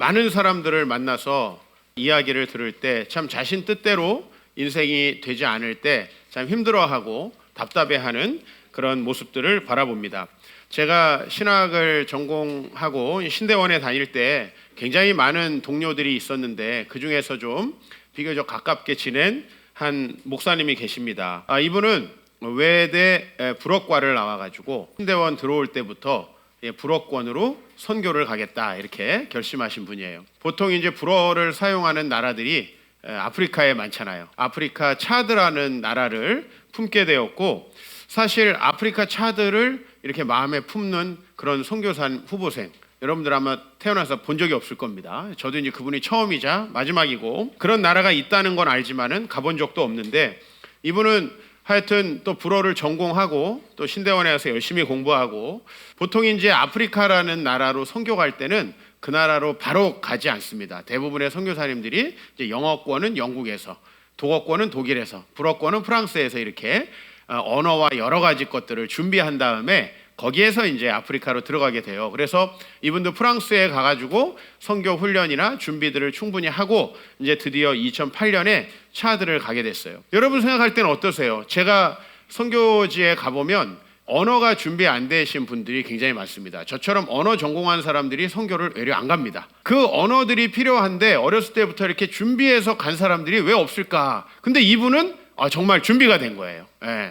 많은 사람들을 만나서 이야기를 들을 때 참 자신 뜻대로 인생이 되지 않을 때 참 힘들어하고 답답해하는 그런 모습들을 바라봅니다. 제가 신학을 전공하고 신대원에 다닐 때 굉장히 많은 동료들이 있었는데 그 중에서 좀 비교적 가깝게 지낸 한 목사님이 계십니다. 이분은 외대 불어과를 나와가지고 신대원 들어올 때부터 불어권으로 선교를 가겠다 이렇게 결심하신 분이에요. 보통 이제 불어를 사용하는 나라들이 아프리카에 많잖아요. 아프리카 차드라는 나라를 품게 되었고, 사실 아프리카 차드를 이렇게 마음에 품는 그런 선교사 후보생, 여러분들 아마 태어나서 본 적이 없을 겁니다. 저도 이제 그분이 처음이자 마지막이고, 그런 나라가 있다는 건 알지만은 가본 적도 없는데, 이분은 하여튼 또 불어를 전공하고 또 신대원에 와서 열심히 공부하고, 보통 이제 아프리카라는 나라로 선교 갈 때는 그 나라로 바로 가지 않습니다. 대부분의 선교사님들이 이제 영어권은 영국에서, 독어권은 독일에서, 불어권은 프랑스에서 이렇게 언어와 여러 가지 것들을 준비한 다음에 거기에서 이제 아프리카로 들어가게 돼요. 그래서 이분도 프랑스에 가가지고 선교 훈련이나 준비들을 충분히 하고 이제 드디어 2008년에 차드를 가게 됐어요. 여러분 생각할 때는 어떠세요? 제가 선교지에 가보면 언어가 준비 안 되신 분들이 굉장히 많습니다. 저처럼 언어 전공한 사람들이 선교를 외려 안 갑니다. 그 언어들이 필요한데 어렸을 때부터 이렇게 준비해서 간 사람들이 왜 없을까? 근데 이분은 정말 준비가 된 거예요.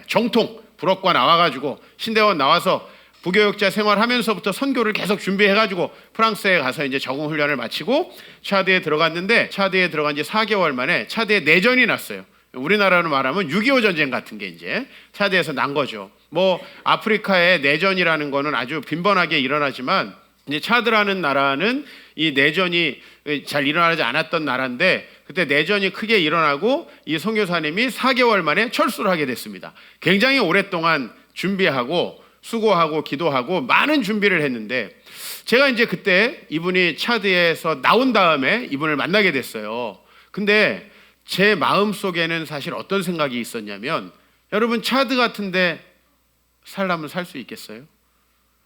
정통 불어과 나와가지고 신대원 나와서 부교육자 생활하면서부터 선교를 계속 준비해가지고 프랑스에 가서 이제 적응 훈련을 마치고 차드에 들어갔는데, 차드에 들어간 지 4개월 만에 차드에 내전이 났어요. 우리나라로 말하면 6.25 전쟁 같은 게 이제 차드에서 난 거죠. 뭐 아프리카의 내전이라는 거는 아주 빈번하게 일어나지만 이제 차드라는 나라는 이 내전이 잘 일어나지 않았던 나라인데, 그때 내전이 크게 일어나고 이 선교사님이 4개월 만에 철수를 하게 됐습니다. 굉장히 오랫동안 준비하고 수고하고 기도하고 많은 준비를 했는데, 제가 이제 그때 이분이 차드에서 나온 다음에 이분을 만나게 됐어요. 근데 제 마음속에는 사실 어떤 생각이 있었냐면, 여러분 차드 같은데 살려면 살 수 있겠어요?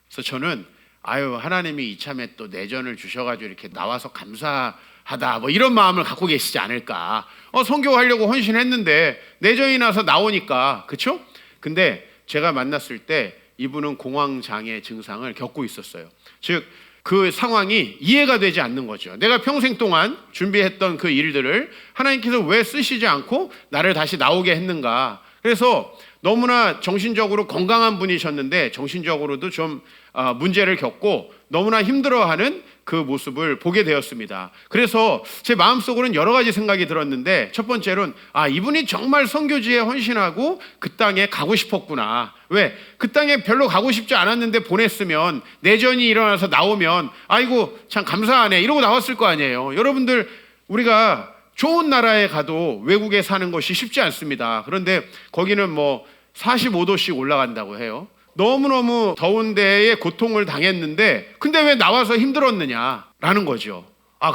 그래서 저는 하나님이 이참에 또 내전을 주셔가지고 이렇게 나와서 감사하다 뭐 이런 마음을 갖고 계시지 않을까. 선교하려고 헌신했는데 내전이 나서 나오니까, 그렇죠? 근데 제가 만났을 때 이분은 공황장애 증상을 겪고 있었어요. 즉 그 상황이 이해가 되지 않는 거죠. 내가 평생 동안 준비했던 그 일들을 하나님께서 왜 쓰시지 않고 나를 다시 나오게 했는가. 그래서 너무나 정신적으로 건강한 분이셨는데 정신적으로도 좀 문제를 겪고 너무나 힘들어하는 그 모습을 보게 되었습니다. 그래서 제 마음속으로는 여러 가지 생각이 들었는데, 첫 번째로는 이분이 정말 선교지에 헌신하고 그 땅에 가고 싶었구나. 왜? 그 땅에 별로 가고 싶지 않았는데 보냈으면 내전이 일어나서 나오면 아이고 참 감사하네 이러고 나왔을 거 아니에요. 여러분들, 우리가 좋은 나라에 가도 외국에 사는 것이 쉽지 않습니다. 그런데 거기는 뭐 45도씩 올라간다고 해요. 너무너무 더운 데에 고통을 당했는데 근데 왜 나와서 힘들었느냐라는 거죠.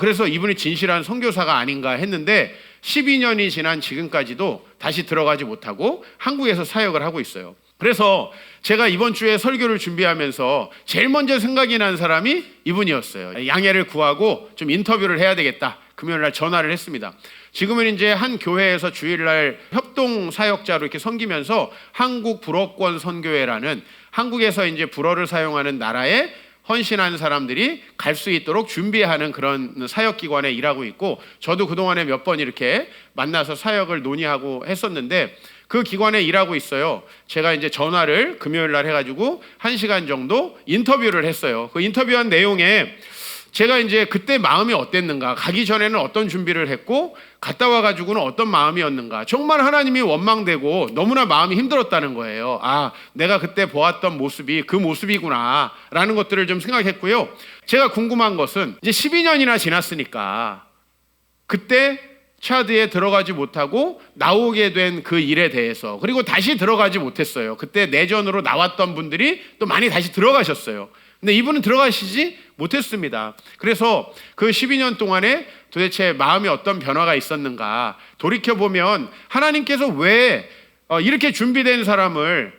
그래서 이분이 진실한 선교사가 아닌가 했는데 12년이 지난 지금까지도 다시 들어가지 못하고 한국에서 사역을 하고 있어요. 그래서 제가 이번 주에 설교를 준비하면서 제일 먼저 생각이 난 사람이 이분이었어요. 양해를 구하고 좀 인터뷰를 해야 되겠다. 금요일날 전화를 했습니다. 지금은 이제 한 교회에서 주일날 협동 사역자로 이렇게 섬기면서 한국 불어권 선교회라는, 한국에서 이제 불어를 사용하는 나라에 헌신한 사람들이 갈 수 있도록 준비하는 그런 사역기관에 일하고 있고, 저도 그동안에 몇 번 이렇게 만나서 사역을 논의하고 했었는데 그 기관에 일하고 있어요. 제가 이제 전화를 금요일날 해가지고 1시간 정도 인터뷰를 했어요. 그 인터뷰한 내용에 제가 이제 그때 마음이 어땠는가, 가기 전에는 어떤 준비를 했고 갔다 와가지고는 어떤 마음이었는가, 정말 하나님이 원망되고 너무나 마음이 힘들었다는 거예요. 내가 그때 보았던 모습이 그 모습이구나 라는 것들을 좀 생각했고요. 제가 궁금한 것은 이제 12년이나 지났으니까 그때 차드에 들어가지 못하고 나오게 된 그 일에 대해서, 그리고 다시 들어가지 못했어요. 그때 내전으로 나왔던 분들이 또 많이 다시 들어가셨어요. 근데 이분은 들어가시지 못했습니다. 그래서 그 12년 동안에 도대체 마음에 어떤 변화가 있었는가 돌이켜보면, 하나님께서 왜 이렇게 준비된 사람을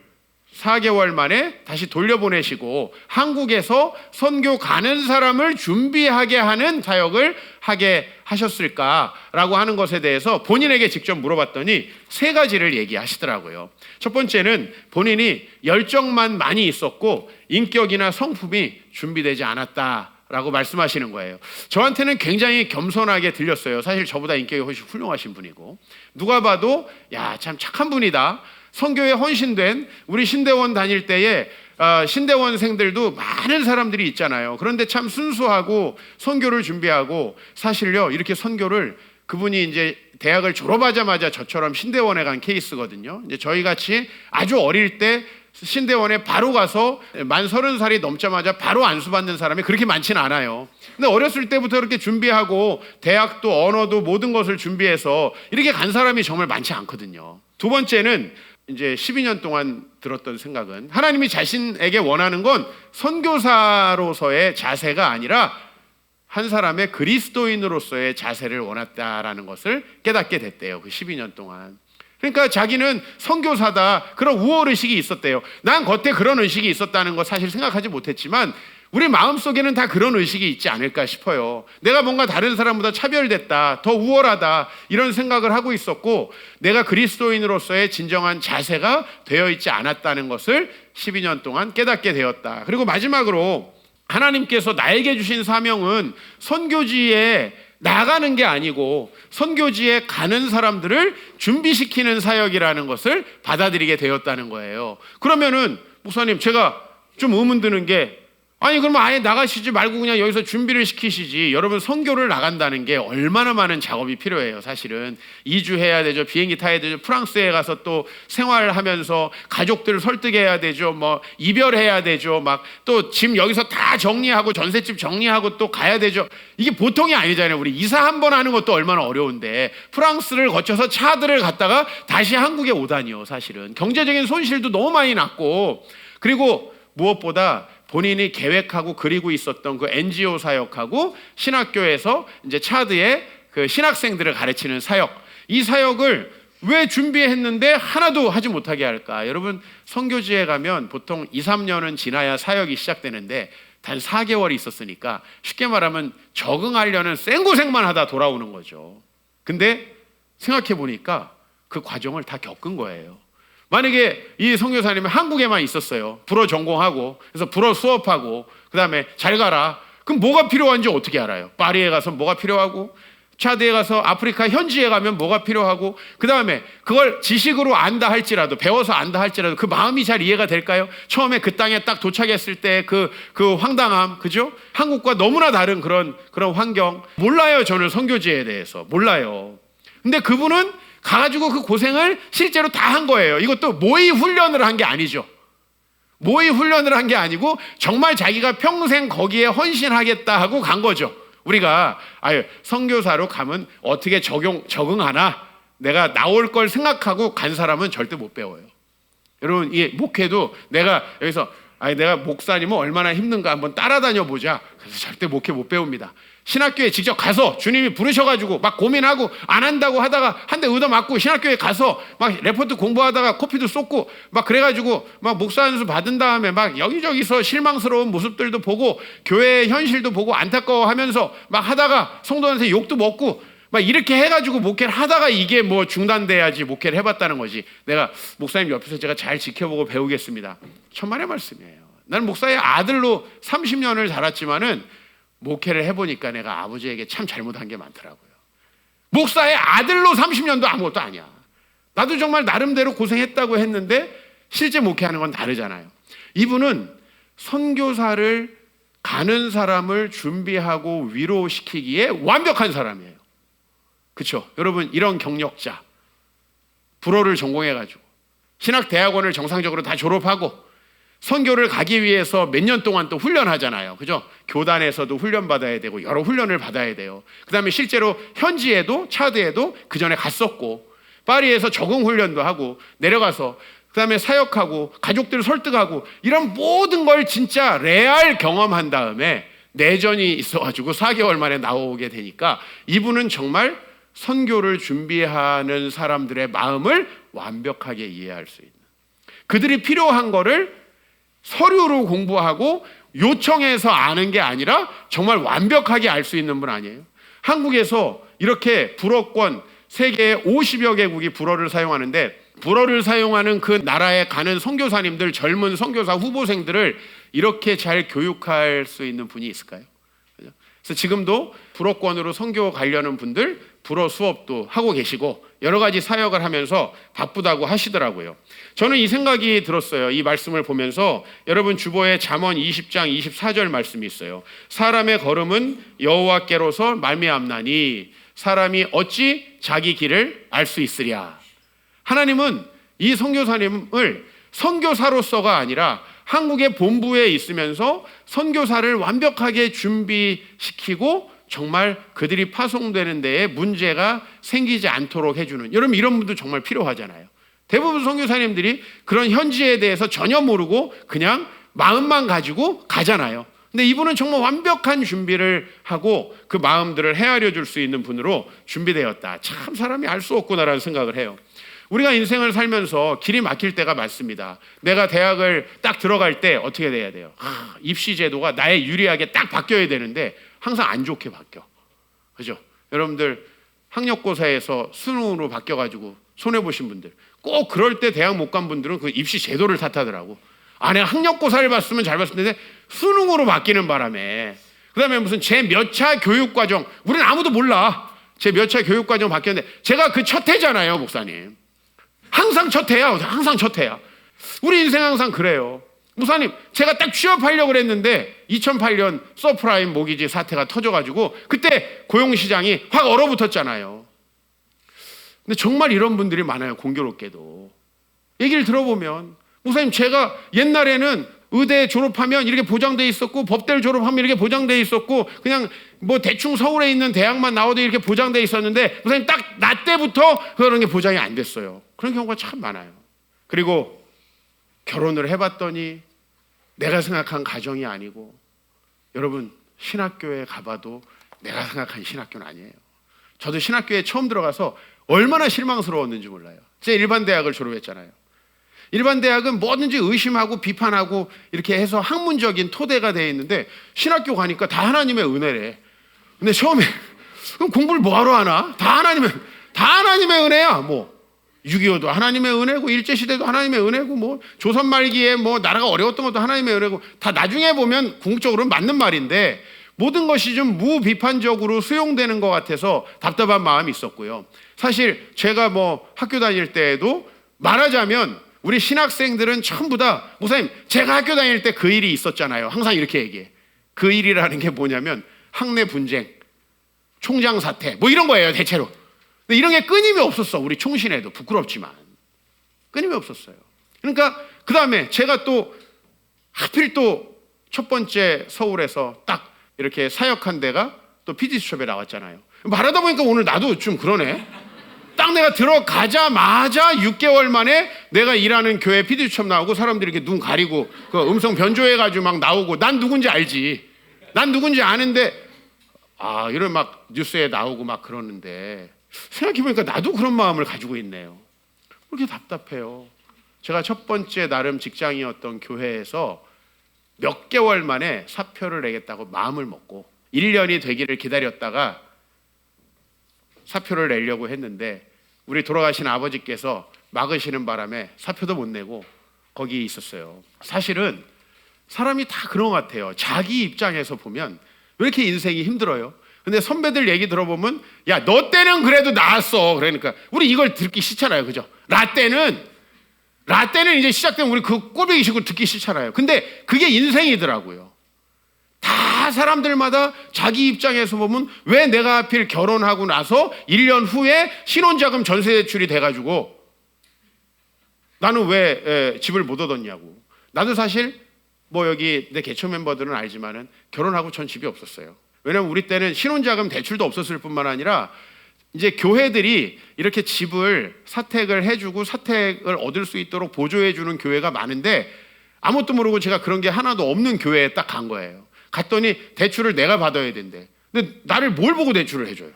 4개월 만에 다시 돌려보내시고 한국에서 선교 가는 사람을 준비하게 하는 사역을 하게 하셨을까라고 하는 것에 대해서 본인에게 직접 물어봤더니 3가지를 얘기하시더라고요. 첫 번째는 본인이 열정만 많이 있었고 인격이나 성품이 준비되지 않았다라고 말씀하시는 거예요. 저한테는 굉장히 겸손하게 들렸어요. 사실 저보다 인격이 훨씬 훌륭하신 분이고 누가 봐도 야, 참 착한 분이다. 선교에 헌신된 우리 신대원 다닐 때에 신대원생들도 많은 사람들이 있잖아요. 그런데 참 순수하고 선교를 준비하고 사실요 이렇게 선교를 그분이 이제 대학을 졸업하자마자 저처럼 신대원에 간 케이스거든요. 이제 저희 같이 아주 어릴 때 신대원에 바로 가서 만 30살이 넘자마자 바로 안수받는 사람이 그렇게 많지는 않아요. 근데 어렸을 때부터 이렇게 준비하고 대학도 언어도 모든 것을 준비해서 이렇게 간 사람이 정말 많지 않거든요. 두 번째는 이제 12년 동안 들었던 생각은 하나님이 자신에게 원하는 건 선교사로서의 자세가 아니라 한 사람의 그리스도인으로서의 자세를 원했다라는 것을 깨닫게 됐대요. 그 12년 동안. 그러니까 자기는 선교사다 그런 우월의식이 있었대요. 난 겉에 그런 의식이 있었다는 거 사실 생각하지 못했지만 우리 마음속에는 다 그런 의식이 있지 않을까 싶어요. 내가 뭔가 다른 사람보다 차별됐다, 더 우월하다 이런 생각을 하고 있었고 내가 그리스도인으로서의 진정한 자세가 되어 있지 않았다는 것을 12년 동안 깨닫게 되었다. 그리고 마지막으로 하나님께서 나에게 주신 사명은 선교지에 나가는 게 아니고 선교지에 가는 사람들을 준비시키는 사역이라는 것을 받아들이게 되었다는 거예요. 그러면은 목사님 제가 좀 의문 드는 게 아니 그러면 아예 나가시지 말고 그냥 여기서 준비를 시키시지. 여러분 선교를 나간다는 게 얼마나 많은 작업이 필요해요. 사실은 2주 해야 되죠. 비행기 타야 되죠. 프랑스에 가서 또 생활하면서 가족들을 설득해야 되죠. 뭐 이별해야 되죠. 막 또 짐 여기서 다 정리하고 전셋집 정리하고 또 가야 되죠. 이게 보통이 아니잖아요. 우리 이사 한 번 하는 것도 얼마나 어려운데 프랑스를 거쳐서 차들을 갔다가 다시 한국에 오다니요. 사실은 경제적인 손실도 너무 많이 났고 그리고 무엇보다 본인이 계획하고 그리고 있었던 그 NGO 사역하고 신학교에서 이제 차드의 그 신학생들을 가르치는 사역, 이 사역을 왜 준비했는데 하나도 하지 못하게 할까? 여러분 선교지에 가면 보통 2, 3년은 지나야 사역이 시작되는데 단 4개월이 있었으니까 쉽게 말하면 적응하려는 생고생만 하다 돌아오는 거죠. 근데 생각해 보니까 그 과정을 다 겪은 거예요. 만약에 이 선교사님이 한국에만 있었어요. 불어 전공하고 그래서 불어 수업하고 그 다음에 잘 가라. 그럼 뭐가 필요한지 어떻게 알아요? 파리에 가서 뭐가 필요하고 차드에 가서 아프리카 현지에 가면 뭐가 필요하고 그 다음에 그걸 지식으로 안다 할지라도 배워서 안다 할지라도 그 마음이 잘 이해가 될까요? 처음에 그 땅에 딱 도착했을 때 그 황당함, 그죠? 한국과 너무나 다른 그런 환경 몰라요. 저는 선교지에 대해서 몰라요. 근데 그분은 가가지고 그 고생을 실제로 다 한 거예요. 이것도 모의 훈련을 한 게 아니죠. 모의 훈련을 한 게 아니고 정말 자기가 평생 거기에 헌신하겠다 하고 간 거죠. 우리가 선교사로 가면 어떻게 적응하나 내가 나올 걸 생각하고 간 사람은 절대 못 배워요. 여러분 이 목회도 내가 여기서 내가 목사님은 얼마나 힘든가 한번 따라다녀 보자. 그래서 절대 목회 못 배웁니다. 신학교에 직접 가서 주님이 부르셔가지고 막 고민하고 안 한다고 하다가 한 대 얻어맞고 신학교에 가서 막 레포트 공부하다가 코피도 쏟고 막 그래가지고 막 목사 안수 받은 다음에 막 여기저기서 실망스러운 모습들도 보고 교회의 현실도 보고 안타까워하면서 막 하다가 성도한테 욕도 먹고 막 이렇게 해가지고 목회를 하다가 이게 뭐 중단돼야지 목회를 해봤다는 거지. 내가 목사님 옆에서 제가 잘 지켜보고 배우겠습니다. 천만의 말씀이에요. 나는 목사의 아들로 30년을 자랐지만은 목회를 해보니까 내가 아버지에게 참 잘못한 게 많더라고요. 목사의 아들로 30년도 아무것도 아니야. 나도 정말 나름대로 고생했다고 했는데 실제 목회하는 건 다르잖아요. 이분은 선교사를 가는 사람을 준비하고 위로시키기에 완벽한 사람이에요. 그렇죠? 여러분 이런 경력자 불어를 전공해가지고 신학대학원을 정상적으로 다 졸업하고 선교를 가기 위해서 몇 년 동안 또 훈련하잖아요. 그죠? 교단에서도 훈련받아야 되고 여러 훈련을 받아야 돼요. 그 다음에 실제로 현지에도 차드에도 그 전에 갔었고 파리에서 적응 훈련도 하고 내려가서 그 다음에 사역하고 가족들을 설득하고 이런 모든 걸 진짜 레알 경험한 다음에 내전이 있어가지고 4개월 만에 나오게 되니까 이분은 정말 선교를 준비하는 사람들의 마음을 완벽하게 이해할 수 있는. 그들이 필요한 거를 서류로 공부하고 요청해서 아는 게 아니라 정말 완벽하게 알 수 있는 분 아니에요? 한국에서 이렇게 불어권 세계 50여 개국이 불어를 사용하는데, 불어를 사용하는 그 나라에 가는 선교사님들, 젊은 선교사 후보생들을 이렇게 잘 교육할 수 있는 분이 있을까요? 그래서 지금도 불어권으로 선교 가려는 분들 불어 수업도 하고 계시고 여러 가지 사역을 하면서 바쁘다고 하시더라고요. 저는 이 생각이 들었어요. 이 말씀을 보면서 여러분 주보에 잠언 20장 24절 말씀이 있어요. 사람의 걸음은 여호와께로서 말미암나니 사람이 어찌 자기 길을 알 수 있으랴. 하나님은 이 선교사님을 선교사로서가 아니라 한국의 본부에 있으면서 선교사를 완벽하게 준비시키고 정말 그들이 파송되는 데에 문제가 생기지 않도록 해주는, 여러분 이런 분도 정말 필요하잖아요. 대부분 선교사님들이 그런 현지에 대해서 전혀 모르고 그냥 마음만 가지고 가잖아요. 근데 이분은 정말 완벽한 준비를 하고 그 마음들을 헤아려 줄 수 있는 분으로 준비되었다. 참 사람이 알 수 없구나라는 생각을 해요. 우리가 인생을 살면서 길이 막힐 때가 많습니다. 내가 대학을 딱 들어갈 때 어떻게 돼야 돼요? 입시 제도가 나의 유리하게 딱 바뀌어야 되는데 항상 안 좋게 바뀌어. 그죠? 여러분들 학력고사에서 수능으로 바뀌어가지고 손해보신 분들, 꼭 그럴 때 대학 못 간 분들은 그 입시 제도를 탓하더라고. 내가 학력고사를 봤으면 잘 봤을 텐데 수능으로 바뀌는 바람에, 그 다음에 무슨 제 몇 차 교육과정, 우리는 아무도 몰라. 제 몇 차 교육과정 바뀌었는데 제가 그 첫 해잖아요, 목사님. 항상 첫 해야, 항상 첫 해야. 우리 인생 항상 그래요. 목사님, 제가 딱 취업하려고 그랬는데 2008년 서프라임 모기지 사태가 터져가지고 그때 고용시장이 확 얼어붙었잖아요. 근데 정말 이런 분들이 많아요, 공교롭게도. 얘기를 들어보면, 목사님 제가 옛날에는 의대 졸업하면 이렇게 보장돼 있었고 법대를 졸업하면 이렇게 보장돼 있었고 그냥 뭐 대충 서울에 있는 대학만 나와도 이렇게 보장돼 있었는데 목사님 딱 나 때부터 그런 게 보장이 안 됐어요. 그런 경우가 참 많아요. 그리고 결혼을 해봤더니 내가 생각한 가정이 아니고, 여러분 신학교에 가봐도 내가 생각한 신학교는 아니에요. 저도 신학교에 처음 들어가서 얼마나 실망스러웠는지 몰라요. 제가 일반 대학을 졸업했잖아요. 일반 대학은 뭐든지 의심하고 비판하고 이렇게 해서 학문적인 토대가 되어 있는데 신학교 가니까 다 하나님의 은혜래. 근데 처음에 그럼 공부를 뭐하러 하나? 다 하나님의 은혜야. 뭐 6.25도 하나님의 은혜고 일제시대도 하나님의 은혜고 뭐 조선 말기에 뭐 나라가 어려웠던 것도 하나님의 은혜고, 다 나중에 보면 궁극적으로는 맞는 말인데 모든 것이 좀 무비판적으로 수용되는 것 같아서 답답한 마음이 있었고요. 사실 제가 뭐 학교 다닐 때에도 말하자면 우리 신학생들은 전부 다 목사님 제가 학교 다닐 때 그 일이 있었잖아요. 항상 이렇게 얘기해. 그 일이라는 게 뭐냐면 학내 분쟁, 총장 사태 뭐 이런 거예요, 대체로. 근데 이런 게 끊임이 없었어. 우리 총신에도 부끄럽지만 끊임이 없었어요. 그러니까 그 다음에 제가 또 하필 또 첫 번째 서울에서 딱 이렇게 사역한 데가 또 PD수첩에 나왔잖아요. 말하다 보니까 오늘 나도 좀 그러네. 딱 내가 들어가자마자 6개월 만에 내가 일하는 교회 PD수첩 나오고 사람들이 이렇게 눈 가리고 그 음성 변조해가지고 막 나오고, 난 누군지 알지. 난 누군지 아는데 이런 막 뉴스에 나오고 막 그러는데 생각해보니까 나도 그런 마음을 가지고 있네요. 그렇게 답답해요. 제가 첫 번째 나름 직장이었던 교회에서 몇 개월 만에 사표를 내겠다고 마음을 먹고 1년이 되기를 기다렸다가 사표를 내려고 했는데 우리 돌아가신 아버지께서 막으시는 바람에 사표도 못 내고 거기 있었어요. 사실은 사람이 다 그런 것 같아요. 자기 입장에서 보면 왜 이렇게 인생이 힘들어요? 근데 선배들 얘기 들어보면 야, 너 때는 그래도 나았어. 그러니까 우리 이걸 듣기 싫잖아요. 그죠? 라떼는 이제 시작되면 우리 그 꼴보기 싫고 듣기 싫잖아요. 근데 그게 인생이더라고요. 다 사람들마다 자기 입장에서 보면 왜 내가 하필 결혼하고 나서 1년 후에 신혼자금 전세 대출이 돼가지고 나는 왜 집을 못 얻었냐고. 나도 사실 뭐 여기 내 개초 멤버들은 알지만은 결혼하고 전 집이 없었어요. 왜냐면 우리 때는 신혼자금 대출도 없었을 뿐만 아니라 이제 교회들이 이렇게 집을 사택을 해주고 사택을 얻을 수 있도록 보조해주는 교회가 많은데 아무것도 모르고 제가 그런 게 하나도 없는 교회에 딱 간 거예요. 갔더니 대출을 내가 받아야 된대. 근데 나를 뭘 보고 대출을 해줘요?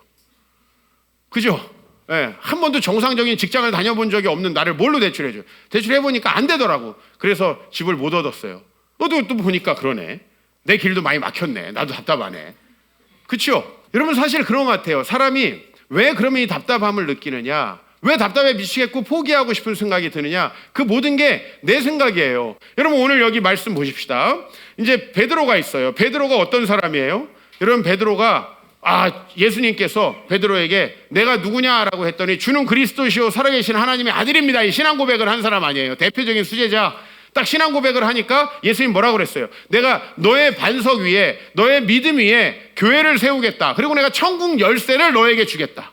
그죠? 예, 한 번도 정상적인 직장을 다녀본 적이 없는 나를 뭘로 대출해줘요? 대출해보니까 안 되더라고. 그래서 집을 못 얻었어요. 너도 또 보니까 그러네. 내 길도 많이 막혔네. 나도 답답하네. 그렇죠? 여러분 사실 그런 것 같아요. 사람이 왜 그러면 이 답답함을 느끼느냐, 왜 답답해 미치겠고 포기하고 싶은 생각이 드느냐, 그 모든 게 내 생각이에요. 여러분 오늘 여기 말씀 보십시다. 이제 베드로가 있어요. 베드로가 어떤 사람이에요? 여러분 베드로가 예수님께서 베드로에게 내가 누구냐라고 했더니 주는 그리스도시요 살아계신 하나님의 아들입니다. 이 신앙 고백을 한 사람 아니에요. 대표적인 수제자. 딱 신앙 고백을 하니까 예수님 뭐라고 그랬어요? 내가 너의 반석 위에, 너의 믿음 위에 교회를 세우겠다. 그리고 내가 천국 열쇠를 너에게 주겠다.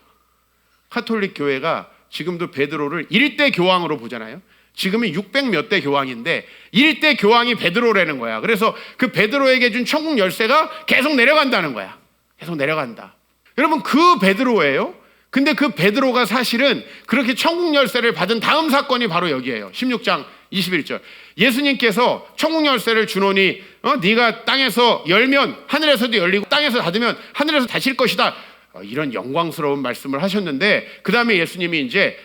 카톨릭 교회가 지금도 베드로를 1대 교황으로 보잖아요. 지금은 600 몇 대 교황인데 1대 교황이 베드로라는 거야. 그래서 그 베드로에게 준 천국 열쇠가 계속 내려간다는 거야. 계속 내려간다. 여러분 그 베드로예요. 근데 그 베드로가 사실은 그렇게 천국 열쇠를 받은 다음 사건이 바로 여기에요. 16장 21절. 예수님께서 천국 열쇠를 주노니 네가 땅에서 열면 하늘에서도 열리고 땅에서 닫으면 하늘에서 닫힐 것이다. 이런 영광스러운 말씀을 하셨는데 그 다음에 예수님이 이제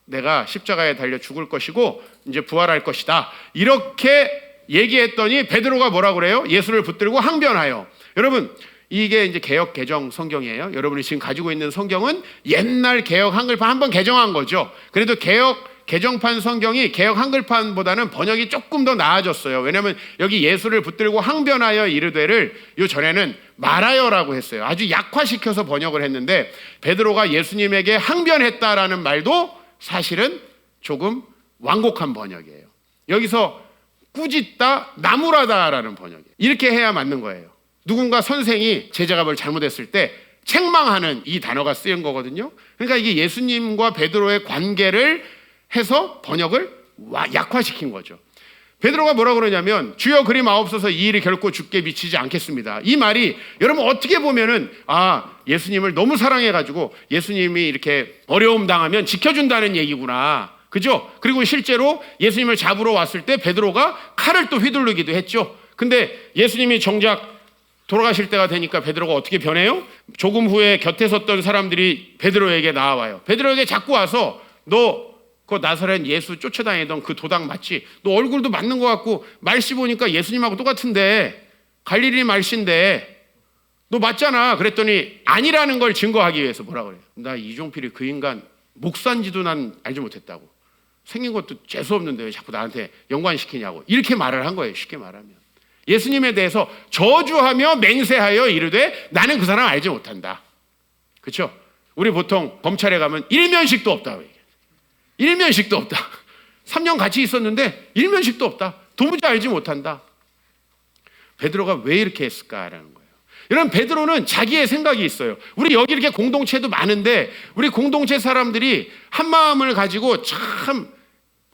내가 십자가에 달려 죽을 것이고 이제 부활할 것이다. 이렇게 얘기했더니 베드로가 뭐라고 그래요? 예수를 붙들고 항변하여. 여러분 이게 이제 개역 개정 성경이에요. 여러분이 지금 가지고 있는 성경은 옛날 개역 한글판 한번 개정한 거죠. 그래도 개역 개정판 성경이 개역 한글판보다는 번역이 조금 더 나아졌어요. 왜냐하면 여기 예수를 붙들고 항변하여 이르되를 요 전에는 말하여라고 했어요. 아주 약화시켜서 번역을 했는데 베드로가 예수님에게 항변했다라는 말도 사실은 조금 완곡한 번역이에요. 여기서 꾸짖다, 나무라다라는 번역이에요. 이렇게 해야 맞는 거예요. 누군가 선생이 제자가 뭘 잘못했을 때 책망하는 이 단어가 쓰인 거거든요. 그러니까 이게 예수님과 베드로의 관계를 해서 번역을 약화시킨 거죠. 베드로가 뭐라고 그러냐면 주여 그리 마옵소서 이 일이 결코 주께 미치지 않겠습니다. 이 말이 여러분 어떻게 보면은 예수님을 너무 사랑해가지고 예수님이 이렇게 어려움 당하면 지켜준다는 얘기구나. 그죠? 그리고 실제로 예수님을 잡으러 왔을 때 베드로가 칼을 또 휘두르기도 했죠. 근데 예수님이 정작 돌아가실 때가 되니까 베드로가 어떻게 변해요? 조금 후에 곁에 섰던 사람들이 베드로에게 나와요. 베드로에게 자꾸 와서 너 그 나사렛 예수 쫓아다니던 그 도당 맞지? 너 얼굴도 맞는 것 같고 말씨 보니까 예수님하고 똑같은데 갈릴리 말씨인데 너 맞잖아. 그랬더니 아니라는 걸 증거하기 위해서 뭐라 그래요? 나 이종필이 그 인간 목사인지도 난 알지 못했다고. 생긴 것도 재수없는데 왜 자꾸 나한테 연관시키냐고. 이렇게 말을 한 거예요. 쉽게 말하면. 예수님에 대해서 저주하며 맹세하여 이르되 나는 그 사람 알지 못한다. 그렇죠? 우리 보통 검찰에 가면 일면식도 없다고 얘기해요. 일면식도 없다. 3년 같이 있었는데 일면식도 없다. 도무지 알지 못한다. 베드로가 왜 이렇게 했을까라는 거예요. 여러분 베드로는 자기의 생각이 있어요. 우리 여기 이렇게 공동체도 많은데 우리 공동체 사람들이 한 마음을 가지고 참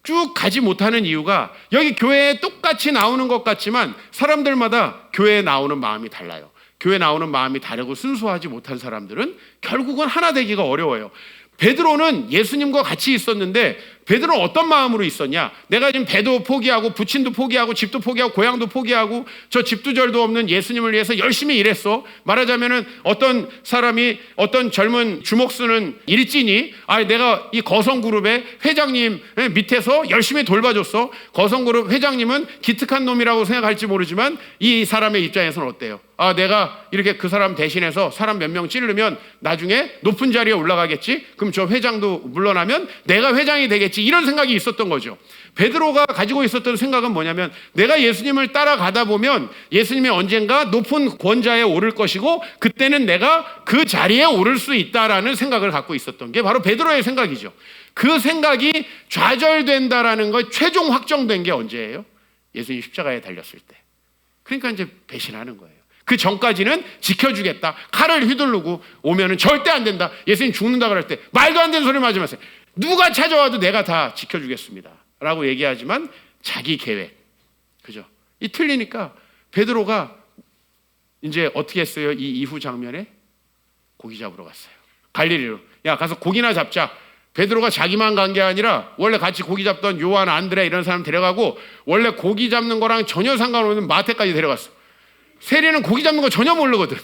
쭉 가지 못하는 이유가 여기 교회에 똑같이 나오는 것 같지만 사람들마다 교회에 나오는 마음이 달라요. 교회 나오는 마음이 다르고 순수하지 못한 사람들은 결국은 하나 되기가 어려워요. 베드로는 예수님과 같이 있었는데 베드로는 어떤 마음으로 있었냐? 내가 지금 배도 포기하고 부친도 포기하고 집도 포기하고 고향도 포기하고 저 집도 절도 없는 예수님을 위해서 열심히 일했어. 말하자면은 어떤 사람이 어떤 젊은 주먹 쓰는 일진이 내가 이 거성그룹의 회장님 밑에서 열심히 돌봐줬어. 거성그룹 회장님은 기특한 놈이라고 생각할지 모르지만 이 사람의 입장에서는 어때요? 내가 이렇게 그 사람 대신해서 사람 몇 명 찌르면 나중에 높은 자리에 올라가겠지? 그럼 저 회장도 물러나면 내가 회장이 되겠지? 이런 생각이 있었던 거죠. 베드로가 가지고 있었던 생각은 뭐냐면 내가 예수님을 따라가다 보면 예수님이 언젠가 높은 권좌에 오를 것이고 그때는 내가 그 자리에 오를 수 있다라는 생각을 갖고 있었던 게 바로 베드로의 생각이죠. 그 생각이 좌절된다라는 거 최종 확정된 게 언제예요? 예수님 십자가에 달렸을 때. 그러니까 이제 배신하는 거예요. 그 전까지는 지켜주겠다. 칼을 휘두르고 오면은 절대 안 된다. 예수님 죽는다 그럴 때 말도 안 되는 소리 하지 마세요. 누가 찾아와도 내가 다 지켜주겠습니다. 라고 얘기하지만 자기 계획. 그죠? 이 틀리니까 베드로가 이제 어떻게 했어요? 이 이후 장면에 고기 잡으러 갔어요. 갈릴리로. 야, 가서 고기나 잡자. 베드로가 자기만 간 게 아니라 원래 같이 고기 잡던 요한, 안드레 이런 사람 데려가고 원래 고기 잡는 거랑 전혀 상관없는 마태까지 데려갔어. 세리는 고기 잡는 거 전혀 모르거든.